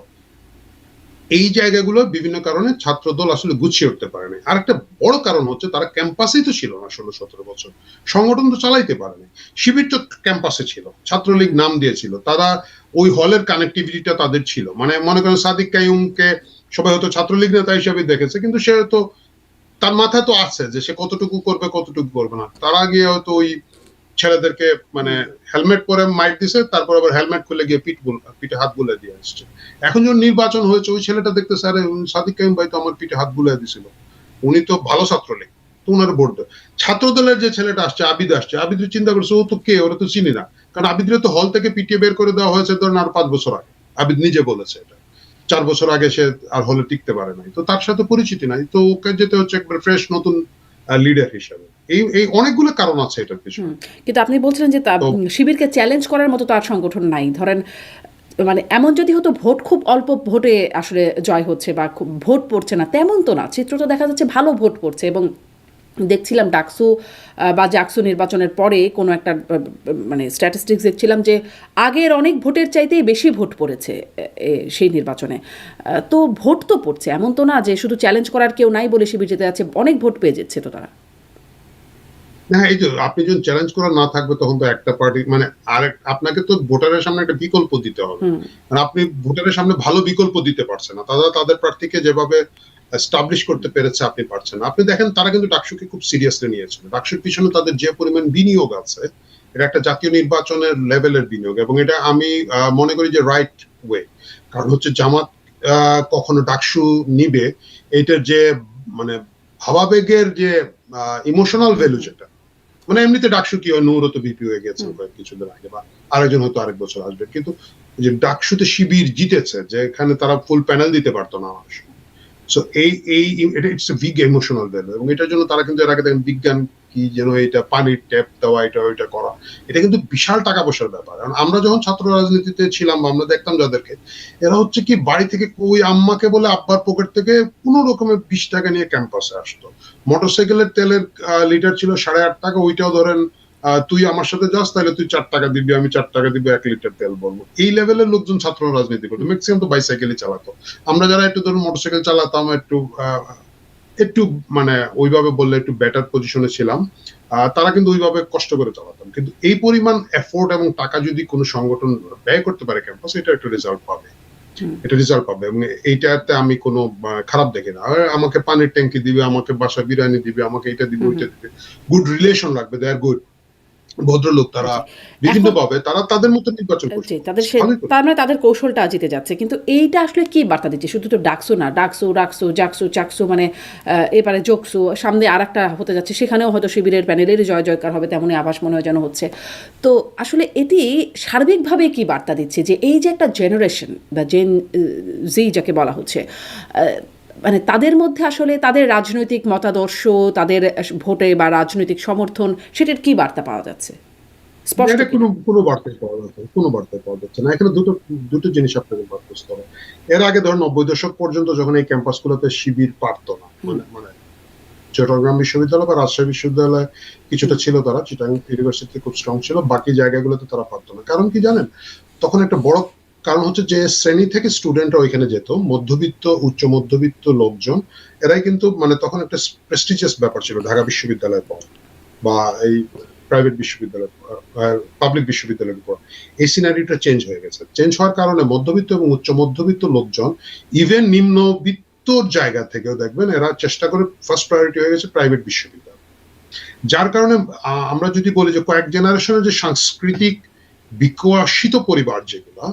এই জায়গাগুলো বিভিন্ন কারণে ছাত্র দল আসলে গুছিয়ে উঠতে পারেনি। আর একটা বড় কারণ হচ্ছে তারা ক্যাম্পাসেই তো ছিল না 16-17 বছর, সংগঠন তো চালাইতে পারেনি। শিবির তো ক্যাম্পাসে ছিল, ছাত্রলীগ নাম দিয়েছিল, তারা ওই হলের কানেক্টিভিটিটা তাদের ছিল। মানে মনে করেন সাদিক কাইয়ুমকে সবাই হয়তো ছাত্রলীগ নেতা হিসেবে দেখেছে, কিন্তু সে তো তার মাথায় তো আছে যে সে কতটুকু করবে কতটুকু করবে না। তারা গিয়ে হয়তো ওই ছেলেদেরকে মানে হেলমেট পরে মাইক দিছে, তারপর আবার হেলমেট খুলে গিয়ে পিঠে হাত বুলিয়ে দিয়ে আসছে। এখন যখন নির্বাচন হয়েছে ওই ছেলেটা দেখতে স্যার সাদিক কাইম ভাই তো আমার পিঠে হাত বুলিয়ে দিছিল, উনি তো ভালো ছাত্রলীগ, তো ওনার ভোট দেয়। ছাত্র দলের যে ছেলেটা আসছে আবিদ চিন্তা করছে ও তো কে, ওরা তো চিনি না। কারণ আবিদরে তো হল থেকে পিটিয়ে বের করে দেওয়া হয়েছে ধরেন আর 5 বছর আগে। আবিদ নিজে বলেছে এটা 4 বছর আগে সে আর হলে টিকতে পারে নাই, তো তার সাথে পরিচিতি নাই, তো ওকে যেতে হচ্ছে একবার ফ্রেশ নতুন লিডার হিসেবে। এই অনেকগুলো কারণ আছে এটার পিছনে। কিন্তু আপনি বলছিলেন যে শিবিরকে চ্যালেঞ্জ করার মতো তার সংগঠন নাই। ধরেন মানে এমন যদি হতো ভোট খুব অল্প ভোটে আসলে জয় হচ্ছে বা খুব ভোট পড়ছে না, তেমন তো না। চিত্র তো দেখা যাচ্ছে ভালো ভোট পড়ছে। এবং দেখছিলাম ডাকসু বা জাকসু নির্বাচনের পরে কোনো একটা মানে স্ট্যাটিস্টিক্স দেখছিলাম যে আগের অনেক ভোটের চাইতেই বেশি ভোট পড়েছে সেই নির্বাচনে। তো ভোট তো পড়ছে, এমন তো না যে শুধু চ্যালেঞ্জ করার কেউ নাই বলে শিবির যেতে যাচ্ছে, অনেক ভোট পেয়ে যাচ্ছে তো তারা। না, এই তো আপনি যখন চ্যালেঞ্জ করা না থাকবে তখন তো একটা পার্টি মানে আপনাকে তো ভোটারের সামনে একটা বিকল্প দিতে হবে। হুম। আর আপনি ভোটারের সামনে ভালো বিকল্প দিতে পারছেন না। তারা তাদের প্রার্থীকে যেভাবে এস্টাবলিশ করতে পেরেছে আপনি পারছেন না। আপনি দেখেন তারা কিন্তু ডাকসুকে খুব সিরিয়াসলি নিয়েছিল। ডাকসুর পিছনে তাদের যে পরিমাণ বিনিয়োগ আছে, এটা একটা জাতীয় নির্বাচনের লেভেলের বিনিয়োগ এবং এটা আমি মনে করি যে রাইট ওয়ে। কারণ হচ্ছে জামাত কখনো ডাকসু নিবে এইটার যে মানে ভাবাবেগের যে ইমোশনাল ভ্যালু যেটা, মানে এমনিতে ডাকসু কি হয়, নূরও তো ভিপি হয়ে গেছেন কয়েক কিছুদিন আগে, বা আরেকজন হয়তো আরেক বছর আসবে, কিন্তু যে ডাকসুতে শিবির জিতেছে যেখানে তারা ফুল প্যানেল দিতে পারতো না আমার সময়। সো এই এই এটা it's a big emotional value এবং এটার জন্য তারা কিন্তু এর আগে দেখেন বিজ্ঞান কি যেন এটা পানির ট্যাপ দেওয়া এটা ওইটা করা, এটা কিন্তু বিশাল টাকা পয়সার ব্যাপার। কারণ আমরা যখন ছাত্র রাজনীতিতে ছিলাম আমরা দেখতাম যাদেরকে, এরা হচ্ছে কি বাড়ি থেকে ওই আম্মাকে বলে আব্বার পকেট থেকে কোনো রকমের 20 টাকা নিয়ে ক্যাম্পাসে আসতো। মোটরসাইকেলের তেলের লিটার ছিল 8.5 টাকা, ওইটাও ধরেন তুই আমার সাথে যাস তাহলে তুই 4 টাকা দিবি, আমি 4 টাকা দিব 1 লিটার তেল বলবো। এই লেভেলের লোকজন ছাত্র রাজনীতি করতো, ম্যাক্সিমাম তো বাইসাইকেলই চালাতো। আমরা যারা একটু ধরুন মোটরসাইকেল চালাতাম একটু একটু মানে ওইভাবে বললে একটু বেটার পজিশনে ছিলাম, তারা কিন্তু ওইভাবে কষ্ট করে চালাতাম। কিন্তু এই পরিমাণ এফোর্ট এবং টাকা যদি কোনো সংগঠন ব্যয় করতে পারে ক্যাম্পাস, এটা একটা রেজাল্ট পাবে, এটা রেজাল্ট পাবে এবং এইটাতে আমি কোনো খারাপ দেখি না। আর আমাকে পানির ট্যাঙ্কি দিবে, আমাকে বাসা বিরিয়ানি দিবে, আমাকে এটা দিবে ওইটা দিবে, গুড রিলেশন রাখবে, দে আর গুড ভদ্রলোক, তারা জি। বিভিন্ন এখন ভাবে তারা তাদের মতো নির্বাচন করছে, জি, তাদের ভালোই করছে। তার মানে তাদের কৌশলটা জিতে যাচ্ছে। কিন্তু এইটা আসলে কি বার্তা দিচ্ছে? শুধু তো ডাকসু না, ডাকসু, রাকসু, জাকসু, চাকসু মানে এবারে জোকসু, সামনে আরেকটা হতে যাচ্ছে। সেখানেও হয়তো শিবিরের প্যানেলেরই জয় জয়কার হবে, তেমনই আভাস মনে হয় যেন হচ্ছে। তো আসলে এটি সার্বিকভাবে কি বার্তা দিচ্ছে যে এই যে একটা জেনারেশন বা জেন জি যাকে বলা হচ্ছে, মানে তাদের মধ্যে আসলে তাদের রাজনৈতিক মতাদর্শ, তাদের ভোটে বা রাজনৈতিক সমর্থন, সেটার কি বার্তা পাওয়া যাচ্ছে? স্পষ্ট এটা কিনা? কোনো বার্তাই পাওয়া যাচ্ছে, কোনো বার্তাই পাওয়া যাচ্ছে না। এখানে দুটো জিনিস আপনাকে বাদ করতে হবে। এর আগে ধরুন 90 দশক পর্যন্ত যখন এই ক্যাম্পাসগুলোতে শিবির পারতো না, মানে মানে চট্টগ্রাম বিশ্ববিদ্যালয় বা রাজশাহী বিশ্ববিদ্যালয় কিছুটা ছিল, তারা চিটাং ইউনিভার্সিটি খুব স্ট্রং ছিল, বাকি জায়গাগুলোতে তারা পারতো না। কারণ কি জানেন, তখন একটা বড় কারণ হচ্ছে যে শ্রেণী থেকে স্টুডেন্টরা ওইখানে যেত, মধ্যবিত্ত উচ্চ মধ্যবিত্ত লোকজন, এরাই কিন্তু মানে তখন একটা প্রেস্টিজিয়াস ব্যাপার ছিল ঢাকা বিশ্ববিদ্যালয়ের পর বা এই প্রাইভেট বিশ্ববিদ্যালয় পাবলিক বিশ্ববিদ্যালয়ের উপর। এই সিনারিটা চেঞ্জ হয়ে গেছে। চেঞ্জ হওয়ার কারণে মধ্যবিত্ত এবং উচ্চ মধ্যবিত্ত লোকজন, ইভেন নিম্নবিত্ত জায়গা থেকেও দেখবেন এরা চেষ্টা করে ফার্স্ট প্রায়োরিটি হয়ে গেছে প্রাইভেট বিশ্ববিদ্যালয়। যার কারণে আমরা যদি বলি যে কয়েক জেনারেশনের যে সাংস্কৃতিক বিকশিত পরিবার যেগুলা,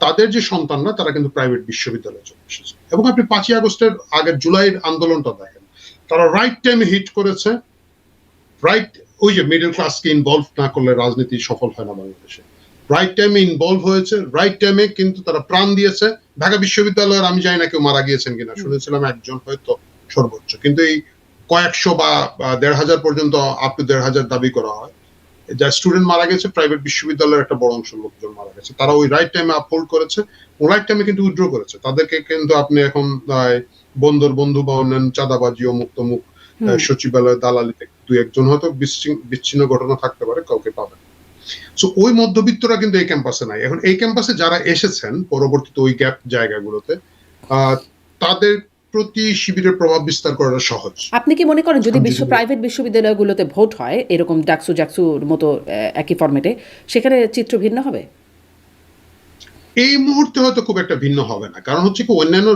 তাদের যে সন্তানরা তারা কিন্তু প্রাইভেট বিশ্ববিদ্যালয়ে চলে এসেছে। এবং আপনি 5ই আগস্টের আগের জুলাইয়ের আন্দোলনটা দেখেন, তারা রাইট টাইমে হিট করেছে। রাইট, ওই যে মিডল ক্লাসকে ইনভলভ না করলে রাজনীতি সফল হয় না বাংলাদেশে। রাইট টাইমে ইনভলভ হয়েছে, রাইট টাইমে কিন্তু তারা প্রাণ দিয়েছে। ঢাকা বিশ্ববিদ্যালয়ের আমি জানি না কেউ মারা গিয়েছেন কিনা, শুনেছিলাম একজন হয়তো সর্বোচ্চ, কিন্তু এই কয়েকশো বা 1,500 পর্যন্ত আপ টু 1,500 দাবি করা হয় যা স্টুডেন্ট মারা গেছে। প্রাইভেট বিশ্ববিদ্যালয়ের একটা বড় অংশ লোকজন মারা গেছে, তারা ওই রাইট টাইমে আপহোল্ড করেছে, ও রাইট টাইমে কিন্তু উইথড্র করেছে। তাদেরকে কিন্তু আপনি এখন বন্দর বন্ধু বা অন্যান্য চাঁদাবাজি ও মুক্তমুখ সচিবালয় দালালিতে দু একজন হয়তো বিচ্ছিন্ন ঘটনা থাকতে পারে, কাউকে পাবেন। সো ওই মধ্যবিত্তরা কিন্তু এই ক্যাম্পাসে নাই। এখন এই ক্যাম্পাসে যারা এসেছেন পরবর্তীতে ওই গ্যাপ জায়গাগুলোতে, তাদের প্রতি শিবিরের প্রভাব বিস্তার করাটা সহজ। আপনি কি মনে করেন যদি প্রাইভেট বিশ্ববিদ্যালয়গুলোতে ভোট হয় এরকম ডাকসু জাকসুর মতো একই ফরম্যাটে, সেখানে চিত্র ভিন্ন হবে? এই মুহূর্তে হয়তো খুব একটা ভিন্ন হবে না। কারণ হচ্ছে কি, অন্যান্য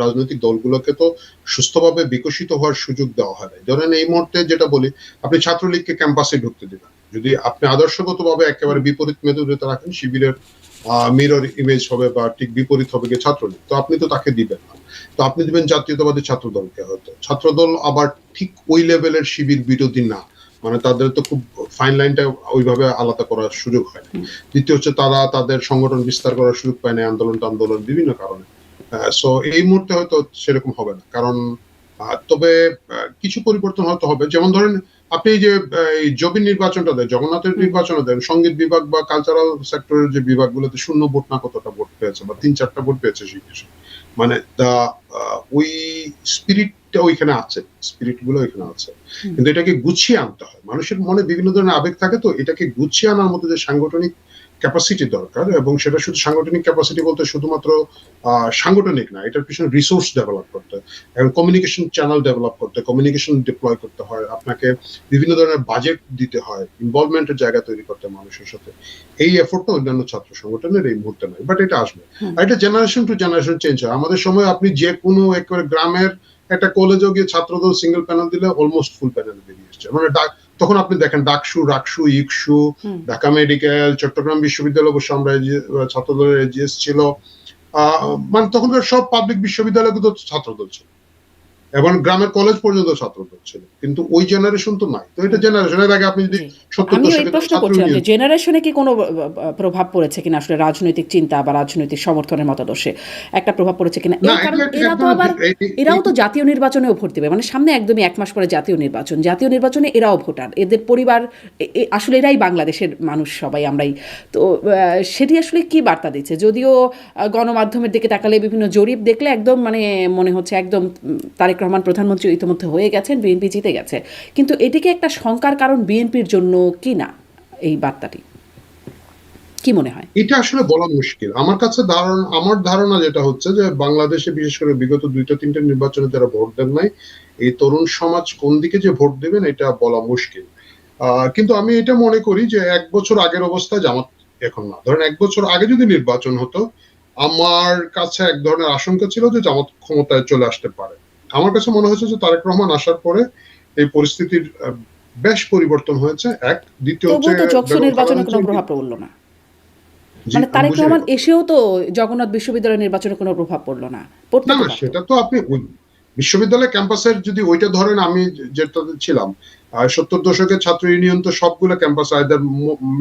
রাজনৈতিক দলগুলোকে তো সুস্থভাবে বিকশিত হওয়ার সুযোগ দেওয়া হয় না। ধরেন এই মুহূর্তে যেটা বলি, আপনি ছাত্রলীগকে ক্যাম্পাসে ঢুকতে দিবেন, যদি আপনি আদর্শগতভাবে একেবারে বিপরীত মেরুতে রাখেন, শিবিরের মিরর ইমেজ হবে বা ঠিক বিপরীত হবে গিয়ে ছাত্রলীগ, তো আপনি তো তাকে দিবেন না। তো আপনি দিবেন জাতীয়তাবাদী ছাত্র দলকে। হয়তো ছাত্রদল আবার ঠিক ওই লেভেলের শিবির বিরোধী না, মানে তাদের তো খুব ফাইন লাইনটা ওইভাবে আলাদা করার সুযোগ হয় না। দ্বিতীয় হচ্ছে তারা তাদের সংগঠন বিস্তার করার সুযোগ পায় না আন্দোলন বিভিন্ন কারণে। সো এই মুহূর্তে হয়তো সেরকম হবে না। কারণ তবে কিছু পরিবর্তন হয়তো হবে। যেমন ধরেন আপনি যে এই জবির নির্বাচনটা দেন, জগন্নাথের নির্বাচনে দেন, সঙ্গীত বিভাগ বা কালচারাল সেক্টরের যে বিভাগগুলোতে শূন্য ভোট না কতটা ভোট পেয়েছে বা 3-4টা ভোট পেয়েছে শিক্ষা, মানে ওই স্পিরিটটা ওইখানে আছে, স্পিরিট গুলো ওইখানে আছে। কিন্তু এটাকে গুছিয়ে আনতে হয়। মানুষের মনে বিভিন্ন ধরনের আবেগ থাকে, তো এটাকে গুছিয়ে আনার মতো যে সাংগঠনিক ক্যাপাসিটি দরকার, এবং সেটা শুধু সাংগঠনিক ক্যাপাসিটি বলতে শুধুমাত্র সাংগঠনিক না, এটার পিছনে রিসোর্স ডেভেলপ করতে, এবং কমিউনিকেশন চ্যানেল ডেভেলপ করতে, কমিউনিকেশন ডিপ্লয় করতে হয়, আপনাকে বিভিন্ন ধরনের বাজেট দিতে হয়, ইনভলভমেন্টের জায়গা তৈরি করতে মানুষের সাথে। এই এফোর্টটা অন্যান্য ছাত্র সংগঠনের এই মুহূর্তে নাই, বাট এটা আসবে। আর এটা জেনারেশন টু জেনারেশন চেঞ্জ হয়। আমাদের সময় আপনি যে কোনো একেবারে গ্রামের একটা কলেজেও গিয়ে ছাত্রদল সিঙ্গেল প্যানেল দিলে অলমোস্ট ফুল প্যানেল বেরিয়ে এসছে। মানে তখন আপনি দেখেন ডাকসু, রাকসু, ইকসু, ঢাকা মেডিকেল, চট্টগ্রাম বিশ্ববিদ্যালয়, অবশ্য আমরা ছাত্রদলের এজিএস ছিল, মানে তখনকার সব পাবলিক বিশ্ববিদ্যালয়গুলো ছাত্রদল ছিল, এবং গ্রামের কলেজ পর্যন্ত ছাত্রদল ছিল, কিন্তু ওই জেনারেশন তো নাই। তো এটা জেনারেশনের আগে আপনি যদি 70 আমি ওই দশকে প্রশ্ন ছাত্র করছিলাম যে ইউনিয়ন, জেনারেশনে কি কোনো প্রভাব পড়েছে কিনা আসলে রাজনৈতিক চিন্তা বা রাজনৈতিক সমর্থনের মতাদর্শে একটা প্রভাব পড়েছে কিনা, না এই কারণ এটা এরা তো আবার এরাও তো জাতীয় নির্বাচনেও ভোট দেবে, মানে সামনে একদমই 1 মাস পরে জাতীয় নির্বাচনে এরাও ভোটার, এদের পরিবার আসলে এরাই বাংলাদেশের মানুষ, সবাই আমরাই তো। সেটি আসলে কি বার্তা দিচ্ছে? যদিও গণমাধ্যমের দিকে তাকালে বিভিন্ন জরিপ দেখলে একদম মানে মনে হচ্ছে একদম তারেক রহমান প্রধানমন্ত্রী ইতিমধ্যে হয়ে গেছেন, বিএনপি জিতে গেছে, কিন্তু এটিকে একটা শঙ্কার কারণ বিএনপির জন্য কি না এই বার্তাটি, কি মনে হয়? এটা আসলে বলা মুশকিল। আমার ধারণা যেটা হচ্ছে যে বাংলাদেশে বিশেষ করে বিগত 2-3টা নির্বাচনে যারা ভোট দেন নাই, এই তরুণ সমাজ কোন দিকে যে ভোট দেবেন এটা বলা মুশকিল। কিন্তু আমি এটা মনে করি যে 1 বছর আগের অবস্থায় জামাত এখন না। ধরেন 1 বছর আগে যদি নির্বাচন হতো, আমার কাছে এক ধরনের আশঙ্কা ছিল যে জামাত ক্ষমতায় চলে আসতে পারে। আমার কাছে মনে হয়েছে যে তারেক রহমান আসার পরে এই পরিস্থিতির বেশ পরিবর্তন হয়েছে। দ্বিতীয় হচ্ছে তবুও তো চকসু নির্বাচনে কোনো প্রভাব পড়লো না, মানে তারেক রহমান এসেও তো জগন্নাথ বিশ্ববিদ্যালয় নির্বাচনে কোনো প্রভাব পড়লো না, পড়তে না, সেটা তো আপনি বিশ্ববিদ্যালয় ক্যাম্পাসের যদি ওইটা ধরেন, আমি যেটা ছিলাম 70 দশকের ছাত্র ইউনিয়ন তো সবগুলো ক্যাম্পাসে আইদার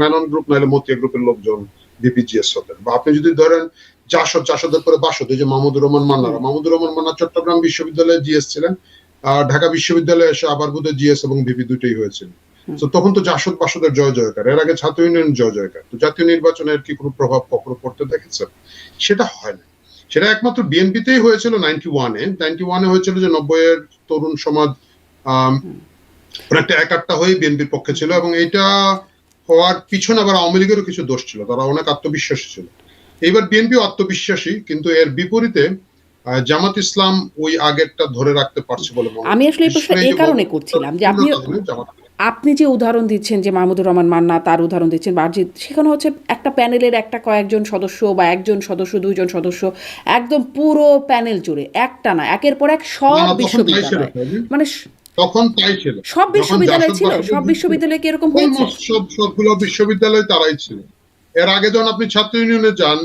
মেনন গ্রুপ নাহলে মতিয়া গ্রুপের লোকজন বিপিজিএস হতেন। বা আপনি যদি ধরেন জাসদের পরে বাসদ, এই যে মাহমুদুর রহমান মান্না চট্টগ্রাম বিশ্ববিদ্যালয়ে জিএস ছিলেন, ঢাকা বিশ্ববিদ্যালয়ে এসে আবার বোধহয় জিএস এবং ভিপি দুটোই হয়েছিল। তো তখন তো বাসদের জয় জয়কার, এর আগে ছাত্র ইউনিয়ন জয় জয়কার। তো জাতীয় নির্বাচনের কি কোনো প্রভাব কখনো পড়তে দেখেছেন? সেটা হয় না। সেটা একমাত্র বিএনপিতেই হয়েছিল 91-এ হয়েছিল, যে 90-এর তরুণ সমাজ অনেকটা একাট্টা হয়ে বিএনপির পক্ষে ছিল, এবং এটা হওয়ার পিছনে আবার আওয়ামী লীগেরও কিছু দোষ ছিল, তারা অনেক আত্মবিশ্বাসী ছিল। এইবার বিএনপিও আত্মবিশ্বাসী, কিন্তু এর বিপরীতে জামাত ইসলাম ওই আগেরটা ধরে রাখতে পারছে বলে মনে হয়। আমি আসলে এই প্রশ্ন এই কারণে করছিলাম যে আপনি যে উদাহরণ দিচ্ছেন যে মাহমুদুর রহমান মান্না, তার উদাহরণ দিচ্ছেন বারজিৎ, সেখানে হচ্ছে একটা প্যানেলের একটা কয়েকজন সদস্য বা একজন সদস্য, 2জন সদস্য, একদম পুরো প্যানেল জুড়ে একটা না একের পর এক সব বিশ্ববিদ্যালয়, মানে তখন তাই ছিল, সব বিশ্ববিদ্যালয় ছিল, সব বিশ্ববিদ্যালয় কি এরকম হয়েছে? সবগুলো বিশ্ববিদ্যালয় তারাই ছিল। এর আগে যখন আপনি ছাত্র ইউনিয়নে যান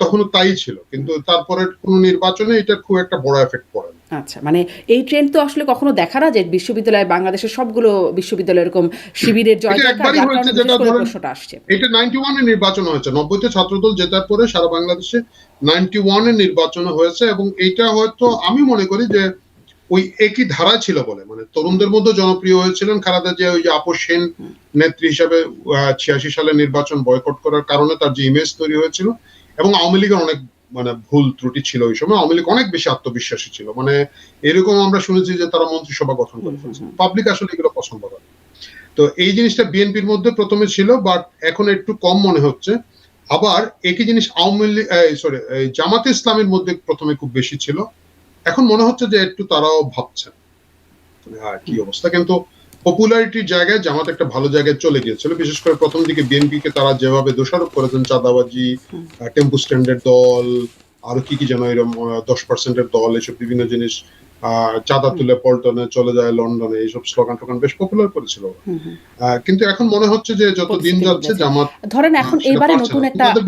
তখনও তাই ছিল, কিন্তু তারপরে কোন নির্বাচনে এটা খুব একটা বড় এফেক্ট পড়ে না। আচ্ছা, মানে এই ট্রেন্ড তো আসলে কখনো দেখা না যে বিশ্ববিদ্যালয়, বাংলাদেশের সবগুলো বিশ্ববিদ্যালয় এরকম শিবিরের জয় প্রশ্নটা আসছে। এটা 91-এ নির্বাচন হয়েছে, 90-তে ছাত্রদল জেতার পরে সারা বাংলাদেশে 91-এ নির্বাচন হয়েছে, এবং এইটা হয়তো আমি মনে করি যে ওই একই ধারা ছিল বলে, মানে তরুণদের মধ্যে জনপ্রিয় হয়েছিলেন খালেদা জিয়া, ওই যে আপোষহীন নেত্রী হিসাবে 86 সালে নির্বাচন বয়কট করার কারণে তার যে ইমেজ তৈরি হয়েছিল, এবং আওয়ামী লীগের অনেক মানে ভুল ত্রুটি ছিল ওই সময়। আওয়ামী লীগ অনেক বেশি আত্মবিশ্বাসী ছিল, মানে এরকম আমরা শুনেছি যে তারা মন্ত্রিসভা গঠন করে ফেলছে। পাবলিক আসলে এগুলো পছন্দ করে। তো এই জিনিসটা বিএনপির মধ্যে প্রথমে ছিল, বাট এখন একটু কম মনে হচ্ছে। আবার একই জিনিস জামাতে ইসলামের মধ্যে প্রথমে খুব বেশি ছিল, এখন মনে হচ্ছে যে একটু তারাও ভাবছেন কি অবস্থা। কিন্তু পপুলারিটির জায়গায় জামাত একটা ভালো জায়গায় চলে গিয়েছিল, বিশেষ করে প্রথম দিকে বিএনপি কে তারা যেভাবে দোষারোপ করেছেন, চাঁদাবাজি, টেম্পু স্ট্যান্ডের দল, আরো কি যেন এরকম 10%-এর দল, এসব বিভিন্ন জিনিস, চাঁদা তুলে পল্টনে চলে যায় লন্ডনে, এইসব স্লোগান টোগান বেশ পপুলার করেছিল। কিন্তু এখন মনে হচ্ছে যে যত দিন যাচ্ছে জামাত, ধরেন এখন এবারে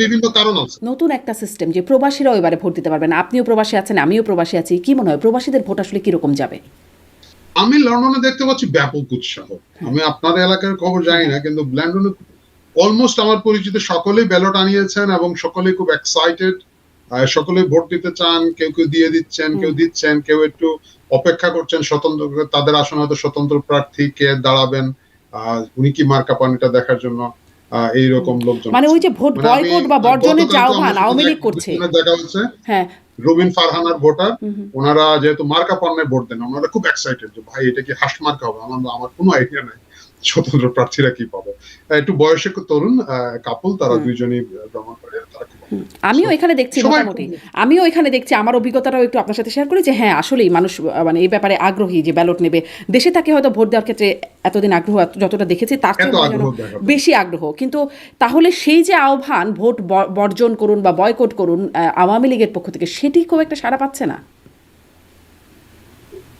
বিভিন্ন কারণ আছে, নতুন একটা সিস্টেম যে প্রবাসীরাও এবারে ভোট দিতে পারবেন, আপনিও প্রবাসী আছেন, আমিও প্রবাসী আছি, কি মনে হয় প্রবাসীদের ভোট আসলে কিরকম যাবে? আমি লন্ডনে দেখতে পাচ্ছি ব্যাপক উৎসাহ। আমি আপনার এলাকার খবর জানি না, কিন্তু লন্ডনে অলমোস্ট আমার পরিচিত সকলেই ব্যালট আনিয়েছেন, এবং সকলেই খুব এক্সাইটেড, সকলেই ভোট দিতে চান, কেউ কেউ দিয়ে দিচ্ছেন, কেউ দিচ্ছেন, কেউ একটু অপেক্ষা করছেন স্বতন্ত্র, তাদের আসন হয়তো স্বতন্ত্র প্রার্থী কে দাঁড়াবেন, উনি কি মার্কা পানিটা দেখার জন্য এইরকম লোকজন, মানে ওই যে ভোট বয়কট বা বর্জনের যে আহ্বান আওয়ামী লীগ করছে, দেখা হচ্ছে। হ্যাঁ, রুবিন ফারহানার ভোটার, ওনারা যেহেতু মার্কা পণ্যে ভোট দেন, ওনারা খুব এক্সাইটেড যে ভাই এটা কি হাঁস মার্কা হবে। আমার কোনো আইডিয়া নাই স্বতন্ত্র প্রার্থীরা কি পাবে। একটু বয়সে তরুণ কাপল, তারা দুইজনই ভ্রমণ করে, তারা খুব আমিও এখানে দেখছি মোটামুটি, আমিও এখানে দেখছি, আমার অভিজ্ঞতাটাও একটু আপনার সাথে শেয়ার করি যে হ্যাঁ আসলেই মানুষ মানে এই ব্যাপারে আগ্রহী যে ব্যালট নেবে। দেশে তাকে হয়তো ভোট দেওয়ার ক্ষেত্রে এতদিন আগ্রহ যতটা দেখেছি তার চেয়ে বেশি আগ্রহ, কিন্তু তাহলে সেই যে আহ্বান ভোট বর্জন করুন বা বয়কট করুন আওয়ামী লীগের পক্ষ থেকে, সেটি খুব একটা সাড়া পাচ্ছে না।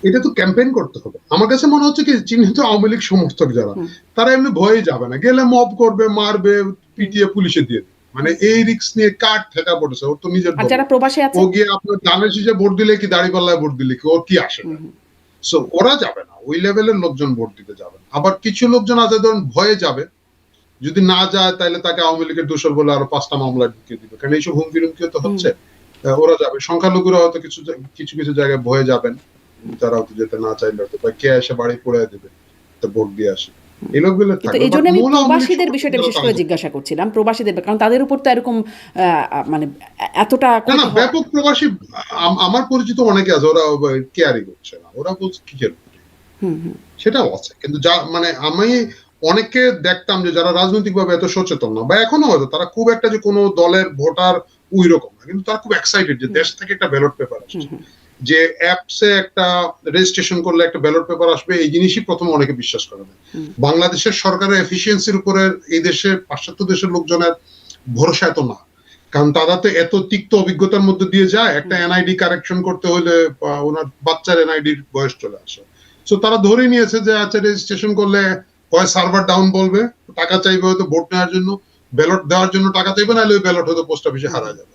এটা তো ক্যাম্পেইন করতে হবে। আমার কাছে মনে হচ্ছে কি চিহ্নিত আওয়ামী লীগ সমর্থক যারা, তারা এমনি ভয়ে যাবে না, গেলে মব করবে, মারবে, পিটিয়ে পুলিশে দিয়ে দেবে। মানে এই রিস্ক নিয়ে কার ঠেকা পড়েছে, ওর তো নিজের। যারা প্রবাসী আছে, ও গিয়ে আপনার ধানের শীষে ভোট দিলে কি দাঁড়িপাল্লায় ভোট দিলে কি ওর কি আসে না। সো ওরা যাবে না, ওই লেভেলের লোকজন ভোট দিতে যাবে। আবার কিছু লোকজন আছে ধরুন ভয়ে যাবে, যদি না যায় তাহলে তাকে আওয়ামী লীগের দোষর বলে আরো 5টা মামলা ঢুকিয়ে দিবে, কারণ এইসব হুমকি টুমকিও তো হচ্ছে। ওরা যাবে। সংখ্যালঘুরা হয়তো কিছু কিছু জায়গায় ভয়ে যাবেন, তারা হয়তো যেতে না চাইলে হয়তো বা কে এসে বাড়ি পড়ে দেবে, তো ভোট দিয়ে আসে। এই জন্য আমি প্রবাসীদের বিষয়টা বিশেষ করে জিজ্ঞাসা করছিলাম, প্রবাসীদের, কারণ তাদের উপর তো এরকম মানে এতটা ব্যাপক প্রবাসী আমার পরিচিত অনেকে আছে, ওরা কেয়ারই করছে না, ওরা বলছে কি করবে, সেটাও আছে। কিন্তু যা মানে আমি অনেককে দেখতাম যে যারা রাজনৈতিক ভাবে এত সচেতন না, বা এখনো হয়তো তারা খুব একটা যে কোনো দলের ভোটার ওই রকম না, কিন্তু তারা খুব এক্সাইটেড যে দেশ থেকে একটা ব্যালট পেপার আসছে, যে অ্যাপসে একটা রেজিস্ট্রেশন করলে একটা ব্যালট পেপার আসবে, এই জিনিসই প্রথম অনেকে বিশ্বাস করে না। বাংলাদেশের সরকারের এফিসিয়েন্সির উপরে এই দেশে পাশ্চাত্য দেশের লোকজনের ভরসা এত না, কারণ তারা তো এত তিক্ত অভিজ্ঞতার মধ্যে দিয়ে যায়। একটা এনআইডি কারেকশন করতে হলে ওনার বাচ্চার এনআইডির বয়স চলে আসে, সো তারা ধরে নিয়েছে যে আচ্ছা রেজিস্ট্রেশন করলে হয় সার্ভার ডাউন বলবে, টাকা চাইবে হয়তো ভোট নেওয়ার জন্য, ব্যালট দেওয়ার জন্য টাকা চাইবে, নাহলে ওই ব্যালট হয়তো পোস্ট অফিসে হারা যাবে।